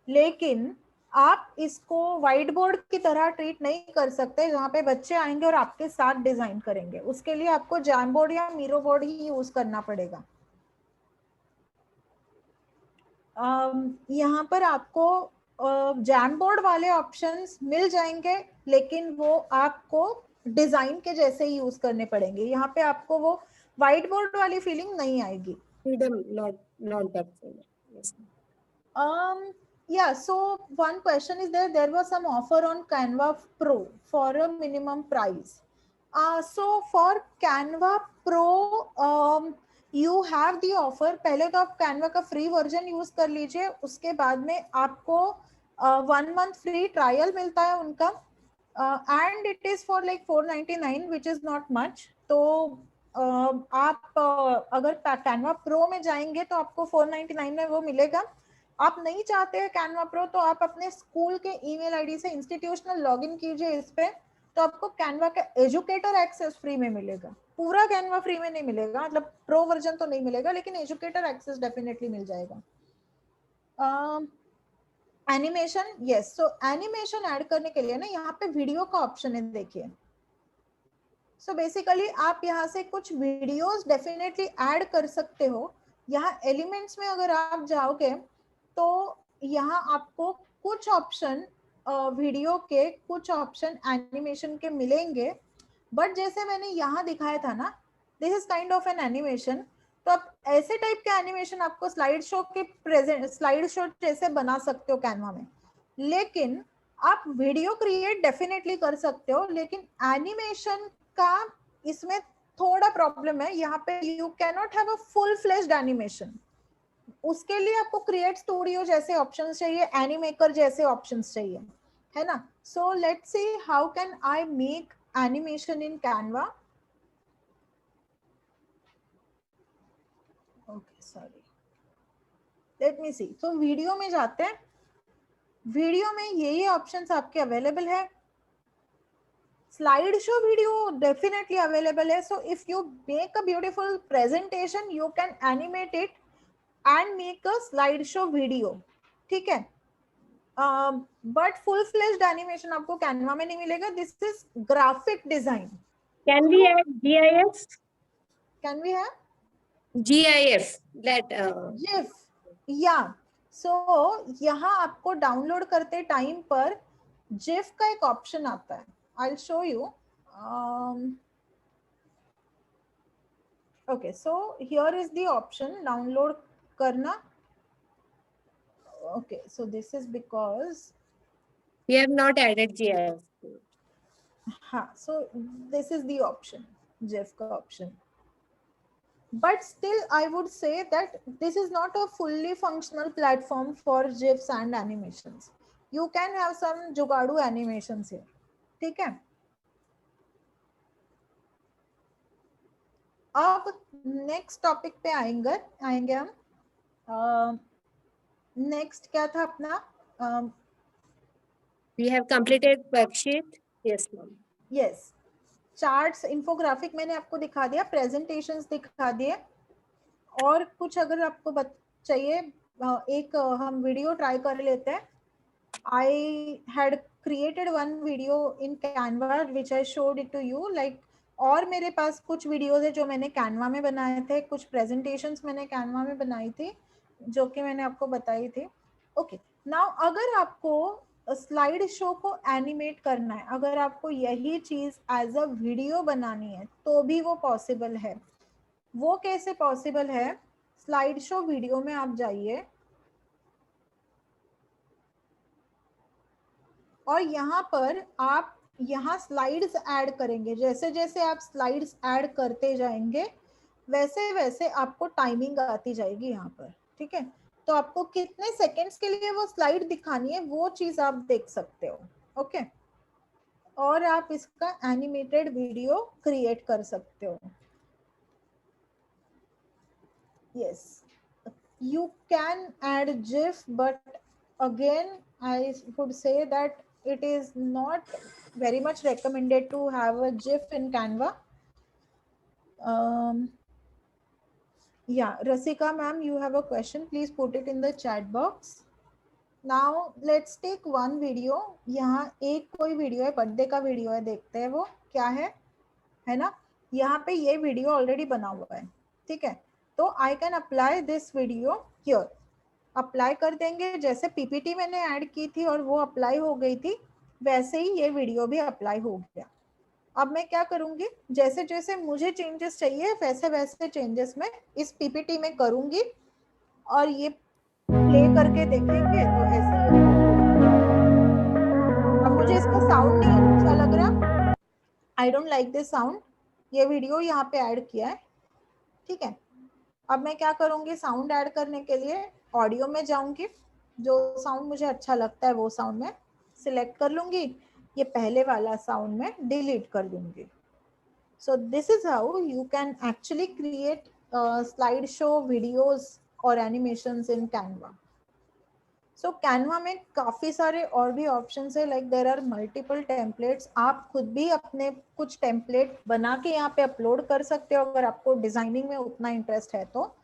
लेकिन आप इसको व्हाइट बोर्ड की तरह ट्रीट नहीं कर सकते जहाँ पे बच्चे आएंगे और आपके साथ डिजाइन करेंगे। उसके लिए आपको जैमबोर्ड या मीरो बोर्ड ही यूज करना पड़ेगा। यहाँ पर आपको जैमबोर्ड वाले ऑप्शंस मिल जाएंगे, लेकिन वो आपको डिजाइन के जैसे ही यूज करने पड़ेंगे। यहाँ पे आपको वो व्हाइट बोर्ड वाली फीलिंग नहीं आएगी। Freedom, not that. Yes. Yeah, so one question is there. There was some offer on Canva Pro for a minimum price. So for Canva Pro, you have the offer. पहले तो आप Canva का free version use कर लीजिए, उसके बाद में आपको 1 month free trial मिलता है उनका, and it is for like 499, which is not much. तो आप अगर Canva Pro में जाएंगे तो आपको 499 में वो मिलेगा। आप नहीं चाहते हैं कैनवा प्रो तो आप अपने स्कूल के ईमेल आईडी से इंस्टीट्यूशनल लॉगिन कीजिए इस पे, तो आपको कैनवा का एजुकेटर एक्सेस फ्री में मिलेगा। पूरा कैनवा फ्री में नहीं मिलेगा, मतलब प्रो वर्जन तो नहीं मिलेगा, लेकिन एजुकेटर एक्सेस डेफिनेटली मिल जाएगा। एनिमेशन, यस, सो एनिमेशन ऐड करने के लिए ना यहाँ पे वीडियो का ऑप्शन है, देखिए। सो बेसिकली आप यहाँ से कुछ वीडियोस डेफिनेटली ऐड कर सकते हो। यहाँ एलिमेंट्स में अगर आप जाओगे तो यहाँ आपको कुछ ऑप्शन वीडियो के, कुछ ऑप्शन एनिमेशन के मिलेंगे, बट जैसे मैंने यहाँ दिखाया था ना, this is kind of N animation. तो आप ऐसे टाइप के एनिमेशन आपको स्लाइड शो के प्रेजेंट, स्लाइड शो जैसे बना सकते हो कैनवा में, लेकिन आप वीडियो क्रिएट डेफिनेटली कर सकते हो, लेकिन एनिमेशन का इसमें थोड़ा प्रॉब्लम है। यहाँ पे you can not have a full fledged animation. उसके लिए आपको क्रिएट स्टूडियो जैसे ऑप्शंस चाहिए, एनिमेकर जैसे ऑप्शंस चाहिए, है ना। So let's see how can I make animation in Canva. Okay, sorry, let me see. तो वीडियो में जाते हैं, वीडियो में ये ऑप्शंस आपके अवेलेबल है। Slide show video definitely available है। So if you make a beautiful presentation you can animate it and make a slide show video, ठीक है। बट फुल फ्लेज्ड एनिमेशन आपको कैनवा में नहीं मिलेगा। This is graphic design. Can we add GIF? Can we have GIF. Let. GIF, या। So यहाँ आपको download करते टाइम पर जिफ का एक ऑप्शन आता है। I will show you. Okay, so here is the option download करना। Okay, so this is because We have not added GIF. हाँ, so this is the option, GIF का option. But still, I would say that this is not a fully functional platform for GIFs and animations. You can have some जुगाड़ू animations here, ठीक है। अब next topic पे आएंगे हम। Next क्या था अपना? We have completed worksheet. Yes, ma'am. Yes, charts, infographic मैंने आपको दिखा दिया, प्रेजेंटेशंस दिखा दिए, और कुछ अगर आपको चाहिए, एक हम वीडियो ट्राई कर लेते हैं. I had created one video in Canva which I showed it to you, like, और मेरे पास कुछ वीडियोस है जो मैंने कैनवा में बनाए थे, कुछ प्रेजेंटेशंस मैंने कैनवा में बनाई थी जो कि मैंने आपको बताई थी. ओके, नाउ अगर आपको स्लाइड शो को एनिमेट करना है, अगर आपको यही चीज एज अ वीडियो बनानी है तो भी वो पॉसिबल है. वो कैसे पॉसिबल है? स्लाइड शो वीडियो में आप जाइए और यहाँ पर आप यहाँ स्लाइड्स ऐड करेंगे. जैसे जैसे आप स्लाइड्स ऐड करते जाएंगे वैसे वैसे आपको टाइमिंग आती जाएगी यहाँ पर. ठीक है, तो आपको कितने सेकंड्स के लिए वो स्लाइड दिखानी है वो चीज आप देख सकते हो. ओके, और आप इसका एनिमेटेड वीडियो क्रिएट कर सकते हो. Yes, you can add GIF, but again I would say that it is not very much recommended to have a GIF in Canva. Yeah, Rasika ma'am, you have a question, please put it in the chat box. Now let's take one video. यहाँ एक कोई video है, birthday का video है, देखते हैं वो क्या है ना. यहाँ पे ये वीडियो ऑलरेडी बना हुआ है. ठीक है, तो I can apply this video here. Apply कर देंगे, जैसे पीपीटी मैंने ऐड की थी और वो अप्लाई हो गई थी, वैसे ही ये वीडियो भी अप्लाई हो गया. अब मैं क्या करूंगी, जैसे जैसे मुझे चेंजेस चाहिए वैसे वैसे चेंजेस मैं इस पीपीटी में करूंगी और ये प्ले करके देखेंगे तो ऐसे ही. अब मुझे इसका साउंड नहीं अच्छा लग रहा, I don't like this sound, ये वीडियो यहाँ पे ऐड किया है. ठीक है, अब मैं क्या करूंगी, साउंड ऐड करने के लिए ऑडियो में जाऊंगी, जो साउंड मुझे अच्छा लगता है वो साउंड में सिलेक्ट कर लूंगी, ये पहले वाला साउंड में डिलीट कर दूंगी. So this is how you can actually create slide show videos और animations in Canva. So Canva में काफी सारे और भी ऑप्शंस है, like there are multiple templates. आप खुद भी अपने कुछ टेम्पलेट बना के यहाँ पे अपलोड कर सकते हो अगर आपको डिजाइनिंग में उतना इंटरेस्ट है तो.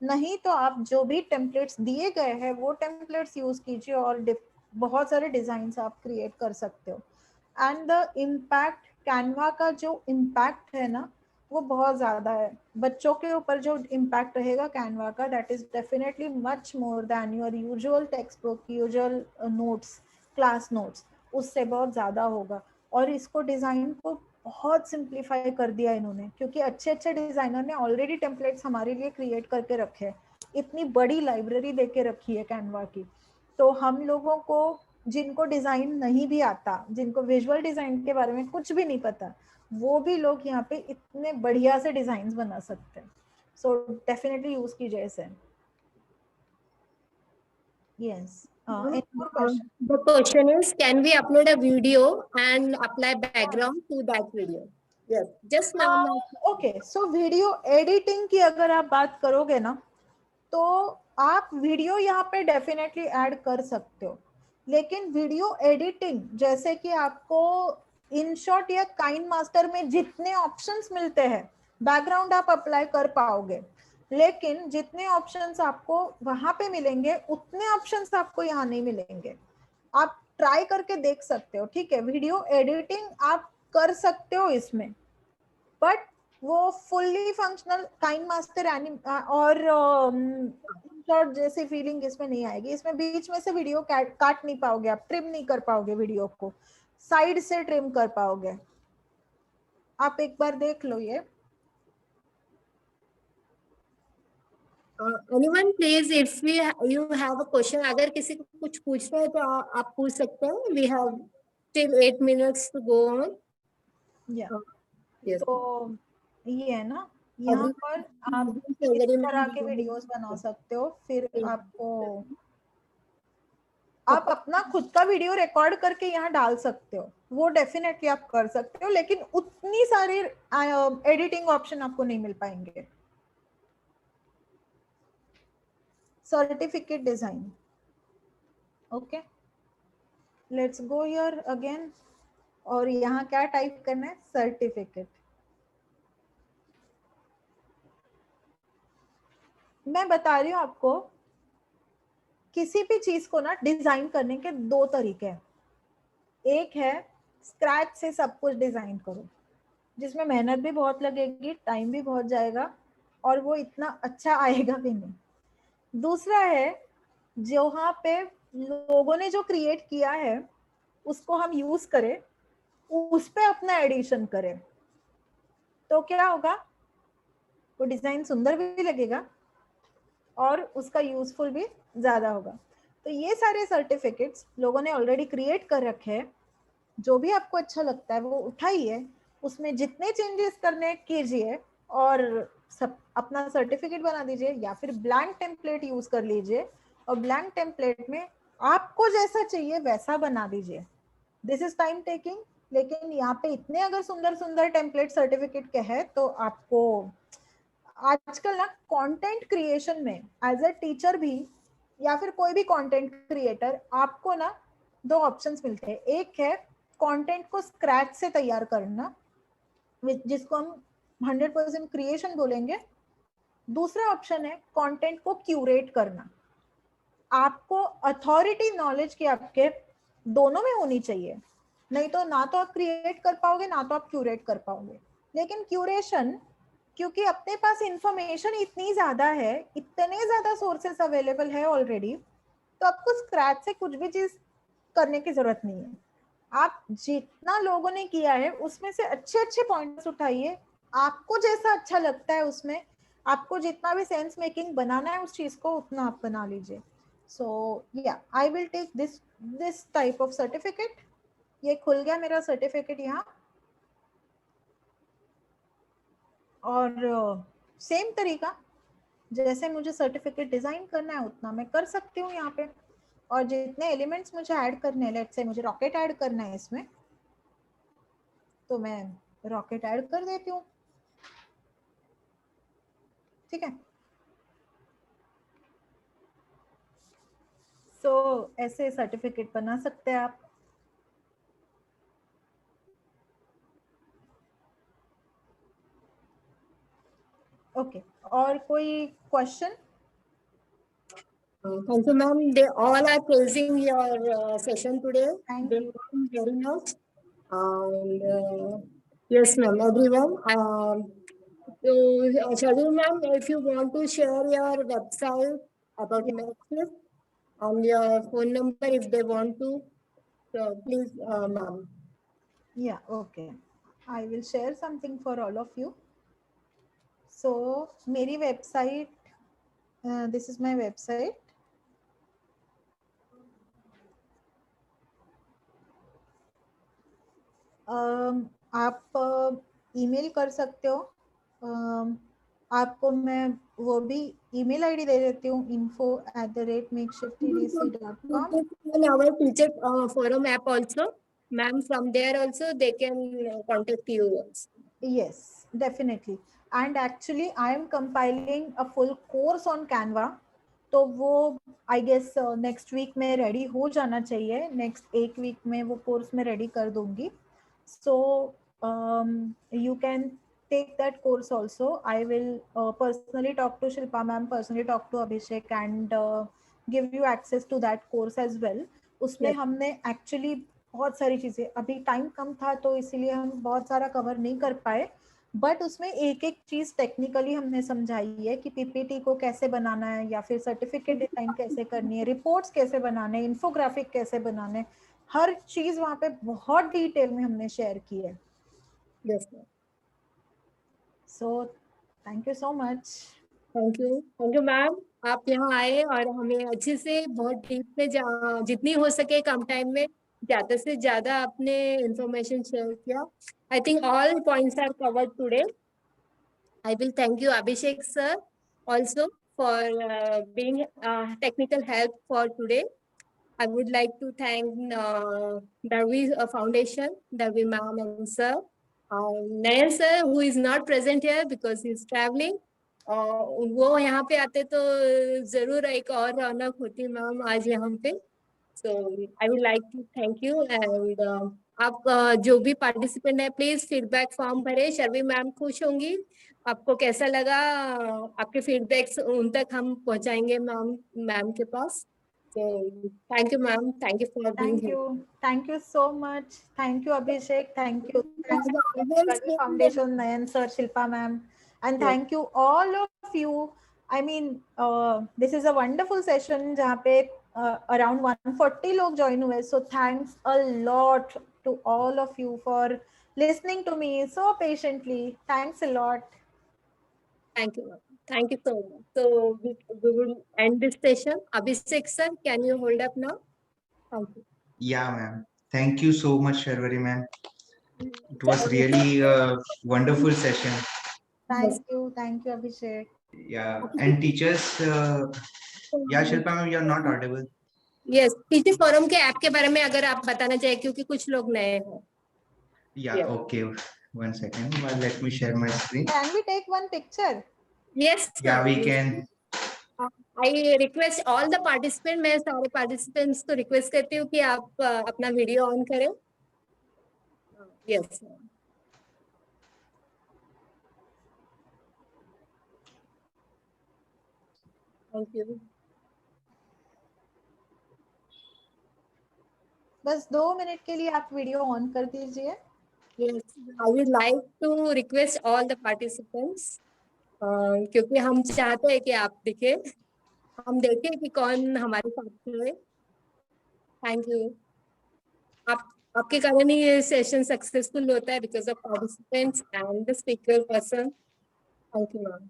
नहीं तो आप जो भी टेम्पलेट्स दिए गए हैं वो टेम्पलेट्स यूज कीजिए और बहुत सारे डिजाइन आप क्रिएट कर सकते हो. एंड द इम्पैक्ट, कैनवा का जो इम्पैक्ट है ना वो बहुत ज्यादा है. बच्चों के ऊपर जो इम्पैक्ट रहेगा कैनवा का, that is definitely much more than your usual text book, usual notes, class notes, उससे बहुत ज्यादा होगा. और इसको डिजाइन को बहुत सिंप्लीफाई कर दिया इन्होंने, क्योंकि अच्छे अच्छे डिजाइनर ने ऑलरेडी टेम्पलेट्स हमारे लिए क्रिएट करके रखे हैं. इतनी बड़ी लाइब्रेरी दे के रखी है कैनवा की. तो हम लोगों को जिनको डिजाइन नहीं भी आता, जिनको विजुअल डिजाइन के बारे में कुछ भी नहीं पता, वो भी लोग यहाँ पे इतने बढ़िया से डिजाइन बना सकते हैं. सो डेफिनेटली यूज कीजिए इसे. Yes, any more question? The question is, can we upload a video and apply background to that video? Yes, just now. Okay, so video editing की अगर आप बात करोगे ना तो आप वीडियो यहाँ पे डेफिनेटली ऐड कर सकते हो, लेकिन वीडियो एडिटिंग जैसे कि आपको इनशॉट या काइन मास्टर में जितने ऑप्शंस मिलते हैं बैकग्राउंड आप अप्लाई कर पाओगे, लेकिन जितने ऑप्शंस आपको वहां पे मिलेंगे उतने ऑप्शंस आपको यहाँ नहीं मिलेंगे. आप ट्राई करके देख सकते हो. ठीक है, वीडियो एडिटिंग आप कर सकते हो इसमें, बट वो फुल्ली फंक्शनल काइन मास्टर और शॉर्ट जैसी फीलिंग इसमें नहीं आएगी. इसमें बीच में से वीडियो काट नहीं पाओगे, आप ट्रिम नहीं कर पाओगे, वीडियो को साइड से ट्रिम कर पाओगे. आप एक बार देख लो ये. Anyone please, if you have a question, अगर किसी को कुछ पूछना है तो आप पूछ सकते हैं. We have still 8 minutes to go on. Yeah. Yes. तो ये है ना, यहाँ पर आप इस तरह के वीडियोस बना सकते हो. फिर आपको आप अपना खुद का वीडियो रिकॉर्ड करके यहाँ डाल सकते हो, वो डेफिनेटली आप कर सकते हो, लेकिन उतनी सारी एडिटिंग ऑप्शन आपको नहीं मिल पाएंगे. Certificate design, okay. Let's go here again, और यहाँ क्या टाइप करना है, सर्टिफिकेट। मैं बता रही हूँ आपको, किसी भी चीज को ना डिजाइन करने के दो तरीके हैं। एक है स्क्रैच से सब कुछ डिजाइन करो, जिसमें मेहनत भी बहुत लगेगी, टाइम भी बहुत जाएगा, और वो इतना अच्छा आएगा भी नहीं। दूसरा है जहाँ पे लोगों ने जो क्रिएट किया है उसको हम यूज करें, उस पे अपना एडिशन करें, तो क्या होगा, वो डिजाइन सुंदर भी लगेगा और उसका यूजफुल भी ज्यादा होगा। तो ये सारे सर्टिफिकेट्स लोगों ने ऑलरेडी क्रिएट कर रखे हैं, जो भी आपको अच्छा लगता है वो उठाइए, उसमें जितने चेंजेस करने कीजिए और सब अपना सर्टिफिकेट बना दीजिए, या फिर ब्लैंक टेम्पलेट यूज कर लीजिए और ब्लैंक टेम्पलेट में आपको जैसा चाहिए वैसा बना दीजिए। दिस इज टाइम टेकिंग, लेकिन यहाँ पे इतने अगर सुंदर सुंदर टेम्पलेट सर्टिफिकेट के हैं तो आपको आजकल ना कंटेंट क्रिएशन में एज अ टीचर भी या फिर कोई भी कंटेंट क्रिएटर, आपको ना दो ऑप्शंस मिलते हैं। एक है कंटेंट को स्क्रैच से तैयार करना, जिसको हम 100% क्रिएशन बोलेंगे। दूसरा ऑप्शन है कंटेंट को क्यूरेट करना। आपको अथॉरिटी नॉलेज की आपके दोनों में होनी चाहिए, नहीं तो ना तो आप क्रिएट कर पाओगे ना तो आप क्यूरेट कर पाओगे। लेकिन क्यूरेशन, क्योंकि अपने पास इंफॉर्मेशन इतनी ज्यादा है, इतने ज्यादा सोर्सेस अवेलेबल है ऑलरेडी, तो आपको स्क्रैच से कुछ भी चीज करने की जरूरत नहीं है। आप जितना लोगों ने किया है उसमें से अच्छे अच्छे पॉइंट्स उठाइए, आपको जैसा अच्छा लगता है उसमें, आपको जितना भी सेंस मेकिंग बनाना है उस चीज को उतना आप बना लीजिए। सो या I will take this type of certificate. ये खुल गया मेरा सर्टिफिकेट यहाँ, और सेम तरीका जैसे मुझे सर्टिफिकेट डिजाइन करना है उतना मैं कर सकती हूँ यहाँ पे, और जितने एलिमेंट्स मुझे ऐड करने हैं, लेट्स से मुझे रॉकेट ऐड करना है इसमें, तो मैं रॉकेट ऐड कर देती हूँ। ठीक है, सो ऐसे सर्टिफिकेट बना सकते हैं आप। ओके, और कोई question? Thank you, ma'am. They all are praising your session today. Thank They you. learned very much. And yes, ma'am, everyone. So, Shadu, ma'am, if you want to share your website about Yeah. Maxlip and your phone number, if they want to, so please, ma'am. Yeah, okay. I will share something for all of you. So, मेरी website, this is my website. आप email कर सकते हो, आपको मैं वो भी email ID दे देती हूँ, info@makeshifttdc.com. In our teacher forum app also, ma'am, from there also they can contact you also. Yes, definitely. And actually I am compiling a full course on Canva, तो वो आई गेस नेक्स्ट वीक में ready हो जाना चाहिए, next एक week में वो course मैं रेडी कर दूंगी। So you can take that course also. I will personally talk to Shilpa ma'am, personally talk to Abhishek, and give you access to that course as well. उसमें Yes. हमने actually बहुत सारी चीजें, अभी time कम था तो इसीलिए हम बहुत सारा कवर नहीं कर पाए, बट उसमें एक एक चीज टेक्निकली हमने समझाई है कि पीपीटी को कैसे बनाना है, या फिर सर्टिफिकेट डिजाइन कैसे करनी है, रिपोर्ट्स कैसे बनाने, इन्फोग्राफिक कैसे बनाने, हर चीज वहां पे बहुत डिटेल में हमने शेयर की है। Yes, ma'am. So thank you so much. Thank you ma'am, आप यहाँ आए और हमें अच्छे से बहुत डीप में जितनी हो सके कम टाइम में ज्यादा से ज्यादा आपने इंफॉर्मेशन शेयर किया। I think all points are covered today. I will thank you, Abhishek sir, also for being technical help for today. I would like to thank Darvi Foundation, Darvi ma'am and sir. Nayan sir, who is not present here because he is traveling. वो यहाँ पे आते तो जरूर एक और रौनक होती ma'am आज यहाँ पे। So I would like to thank you and आप जो भी पार्टिसिपेंट है प्लीज फीडबैक फॉर्म भरे. शर्वी मैम खुश होंगी. आपको कैसा लगा आपके फीडबैक्स उन तक हम पहुंचाएंगे मैम के पास. So thank you ma'am. Thank you for being here. Thank you so much. Thank you Abhishek. Thank you Yes. Ravi Foundation, Nayan sir, Shilpa ma'am, and thank you all of you. I mean, this is a wonderful session जहाँ पे around 140 लोग join हुए. So thanks a lot to all of you for listening to me so patiently. Thanks a lot. Thank you ma'am. Thank you so much. So we will end this session. Abhishek sir, can you hold up now? Thank you. Yeah, ma'am. Thank you so much, Sharvari ma'am. It was really a wonderful session. Thank you Abhishek. Yeah, and teachers, yeah, Shilpa ma'am, you're not audible. Yes, teacher forum के app के बारे में अगर आप बताना चाहे क्योंकि कुछ लोग नए हैं. Yeah, okay. One second. Well, let me share my screen. Can we take one picture? Yes. Yeah, we can. I request all the participants. मैं सारे participants को request करती हूँ कि आप अपना वीडियो ऑन करें. Yes. Thank you. बस 2 मिनट के लिए आप वीडियो ऑन कर दीजिए. Yes, I would like to request all the participants क्योंकि हम चाहते हैं कि आप दिखे, हम देखें कि कौन हमारे साथ है. Thank you. आपके कारण ही ये सेशन सक्सेसफुल होता है because of participants and the speaker person. Thank you ma'am.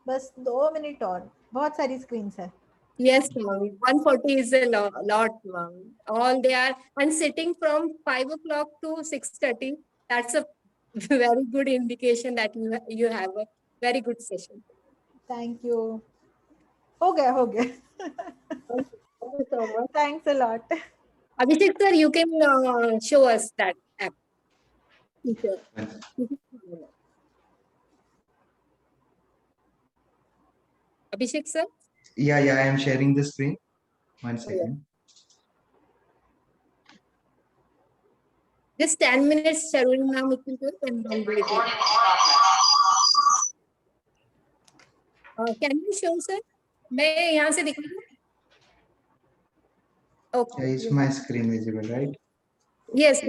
बस 2 मिनट और, बहुत सारी स्क्रीन्स है. Yes, ma'am. 140 is a lot, ma'am. All they are and sitting from 5 o'clock to 6:30. That's a very good indication that you have a very good session. Thank you. हो गया. Thank you so much. Thanks a lot. Abhishek sir, you can show us that app. Teacher. Abhishek sir. Yeah, I am sharing the screen. One second. Just 10 minutes, Sharuri ma'am, it will take and then we will. Can you show sir? मैं यहाँ से दिखाऊँ? Okay. Yeah, is my screen visible, right? Yes.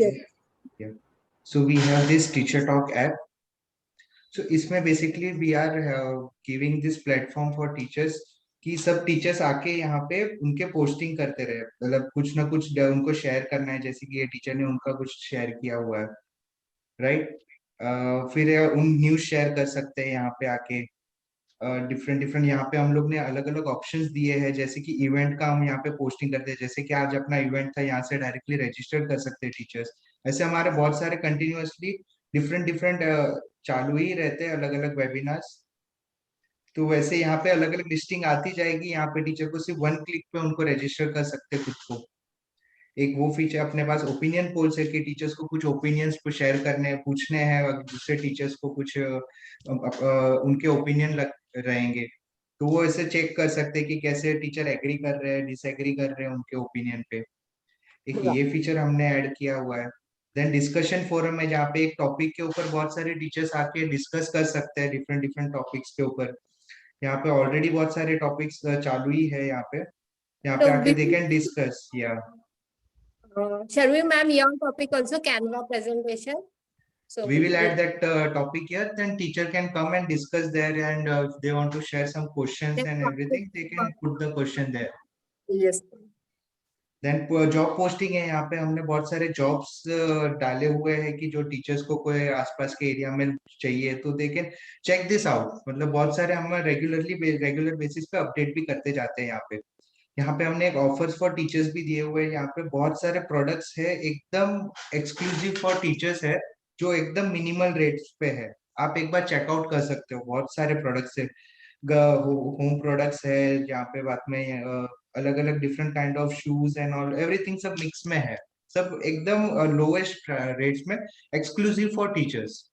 Yeah. So we have this Teacher Talk app. So इसमें basically we are giving this platform for teachers कि सब teachers आके यहाँ पे उनके पोस्टिंग करते रहे, मतलब कुछ ना कुछ उनको शेयर करना है, जैसे कि ये टीचर ने उनका कुछ शेयर किया हुआ है, राइट. फिर उन न्यूज शेयर कर सकते हैं यहाँ पे आके. डिफरेंट यहाँ पे हम लोग ने अलग अलग ऑप्शंस दिए हैं, जैसे कि इवेंट का हम यहाँ पे पोस्टिंग करते हैं, जैसे कि आज अपना इवेंट था, यहाँ से डायरेक्टली रजिस्टर कर सकते हैं टीचर्स. ऐसे हमारे बहुत सारे कंटिन्यूअसली डिफरेंट चालू ही रहते हैं, अलग अलग वेबिनार्स. तो वैसे यहाँ पे अलग अलग लिस्टिंग आती जाएगी. यहाँ पे टीचर को सिर्फ 1 क्लिक पे उनको रजिस्टर कर सकते हैं खुद को. एक वो फीचर अपने पास ओपिनियन पोल्स है कि टीचर्स को कुछ ओपिनियंस को शेयर करने पूछने हैं, दूसरे टीचर्स को कुछ उनके ओपिनियन रहेंगे, तो वो ऐसे चेक कर सकते हैं कि कैसे टीचर एग्री कर रहे हैं, डिसएग्री कर रहे हैं उनके ओपिनियन पे. एक ये फीचर हमने ऐड किया हुआ है. देन डिस्कशन फोरम है, जहाँ पे एक टॉपिक के ऊपर बहुत सारे टीचर्स आके डिस्कस कर सकते हैं डिफरेंट टॉपिक्स के ऊपर. यहाँ पे ऑलरेडी बहुत सारे टॉपिक्स चालू ही है. यहाँ पे आके दे कैन डिस्कस. या Sharvi ma'am, your topic also Canva presentation. So we will add that topic here. Then teacher can come and discuss there, and if they want to share some questions and everything, they can put the question there. Yes. Then job posting है. यहाँ पे हमने बहुत सारे jobs डाले हुए हैं कि जो टीचर्स को कोई आसपास के एरिया में चाहिए तो they can check this out. मतलब बहुत सारे हम रेगुलर बेसिस पे अपडेट भी करते जाते हैं. यहाँ पे हमने एक ऑफर्स फॉर टीचर्स भी दिए हुए हैं. यहाँ पे बहुत सारे प्रोडक्ट्स है, एकदम एक्सक्लूसिव फॉर टीचर्स है, जो एकदम मिनिमल रेट्स पे है. आप एक बार चेकआउट कर सकते हो. बहुत सारे प्रोडक्ट्स है, होम प्रोडक्ट्स है, यहाँ पे बाद में अलग अलग different kind of shoes and all everything सब मिक्स में है. सब एकदम लोएस्ट रेट्स में, एक्सक्लूसिव फॉर टीचर्स.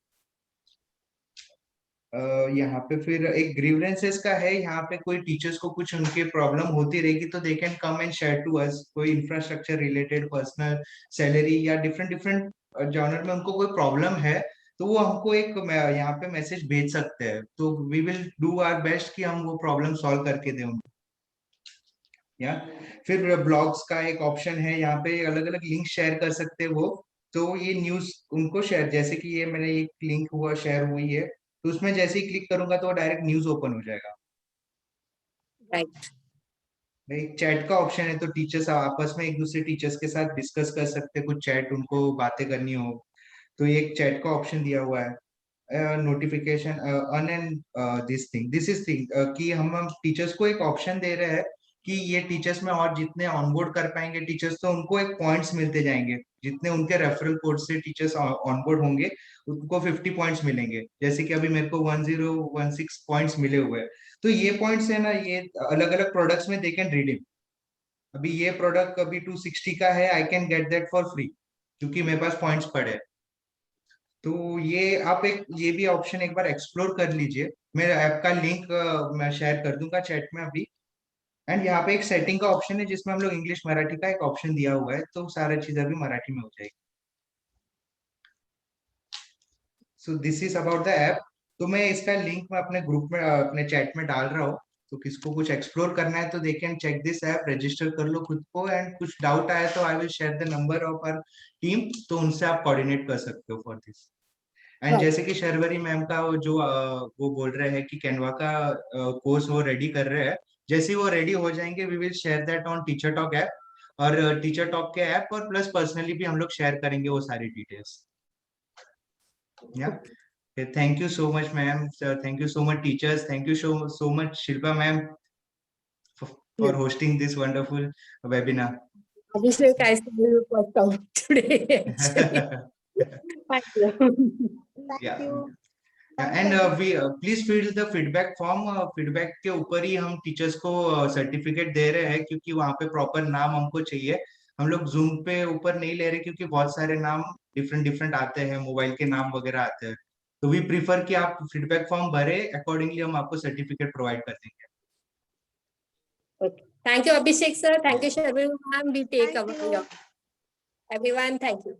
यहाँ पे फिर एक ग्रीवेंसेस का है, यहाँ पे कोई टीचर्स को कुछ उनके प्रॉब्लम होती रहेगी तो they can come and share to us, कोई इंफ्रास्ट्रक्चर रिलेटेड, पर्सनल, सैलरी या डिफरेंट डिफरेंट जॉनर में उनको कोई प्रॉब्लम है तो वो हमको एक यहाँ पे मैसेज भेज सकते हैं, तो we will do our best कि हम वो प्रॉब्लम सॉल्व करके दें उनको। या फिर ब्लॉग्स का एक ऑप्शन है, यहाँ पे अलग अलग लिंक शेयर कर सकते हैं वो, तो ये न्यूज उनको शेयर, जैसे कि ये मैंने एक लिंक हुआ शेयर हुई है तो उसमें जैसे ही क्लिक करूंगा तो डायरेक्ट न्यूज ओपन हो जाएगा। राइट। एक चैट का ऑप्शन है, तो टीचर्स आपस में एक दूसरे टीचर्स के साथ डिस्कस कर सकते हैं, कुछ चैट उनको बातें करनी हो तो ये एक चैट का ऑप्शन दिया हुआ है। Notification on and this is thing कि हम टीचर्स को एक ऑप्शन दे रहे हैं कि ये टीचर्स में और जितने ऑनबोर्ड कर पाएंगे टीचर्स तो उनको एक पॉइंट्स मिलते जाएंगे, जितने उनके रेफरल कोड से टीचर्स ऑनबोर्ड होंगे उनको 50 पॉइंट्स मिलेंगे, जैसे कि अभी मेरे को 1016 पॉइंट्स मिले हुए हैं। तो ये पॉइंट्स है ना, ये अलग अलग प्रोडक्ट्स में दे कैन रिडीम। अभी ये प्रोडक्ट अभी 260 का है, I can get that for free क्योंकि मेरे पास पॉइंट्स पड़े हैं। तो ये आप एक ये भी ऑप्शन एक बार एक्सप्लोर कर लीजिए, मेरे ऐप का लिंक मैं शेयर कर दूंगा चैट में अभी। एंड यहाँ पे एक सेटिंग का ऑप्शन है जिसमें हम लोग इंग्लिश मराठी का एक ऑप्शन दिया हुआ है, तो सारा चीज अभी मराठी में हो जाएगी। सो this is about the app. तो मैं इसका लिंक मैं अपने ग्रुप में अपने चैट में डाल रहा हूँ, तो किसको कुछ एक्सप्लोर करना है तो they can check this app, register कर लो खुद को, एंड कुछ डाउट आया तो I will share the number of our team, तो उनसे आप कोऑर्डिनेट कर सकते हो फॉर दिस। एंड जैसे कि शर्वरी मैम का वो जो वो बोल रहे हैं कि कैनवा का कोर्स वो रेडी कर रहे हैं, जैसे ही वो रेडी हो जाएंगे we will share that on teacher talk app, और टीचर टॉक के ऐप और प्लस पर्सनली भी हम लोग शेयर करेंगे वो सारी डिटेल्स। या thank you so much ma'am, thank you so much teachers, thank you so much Shilpa ma'am for hosting this wonderful webinar. Abhishek, I saw you first out today, actually. Thank you. Thank Yeah. you. And we please fill the feedback form, feedback के ऊपर ही हम teachers को certificate दे रहे हैं, क्योंकि वहाँ पे proper नाम हमको चाहिए। हम लोग जूम पे ऊपर नहीं ले रहे क्योंकि बहुत सारे नाम डिफरेंट डिफरेंट आते हैं, मोबाइल के नाम वगैरह आते हैं, तो वी प्रीफर कि आप फीडबैक फॉर्म भरे, अकॉर्डिंगली हम आपको सर्टिफिकेट प्रोवाइड कर देंगे। Okay. Thank you, Abhishek sir. Thank you, Sharvil ma'am. We take Thank our you. everyone. Thank you.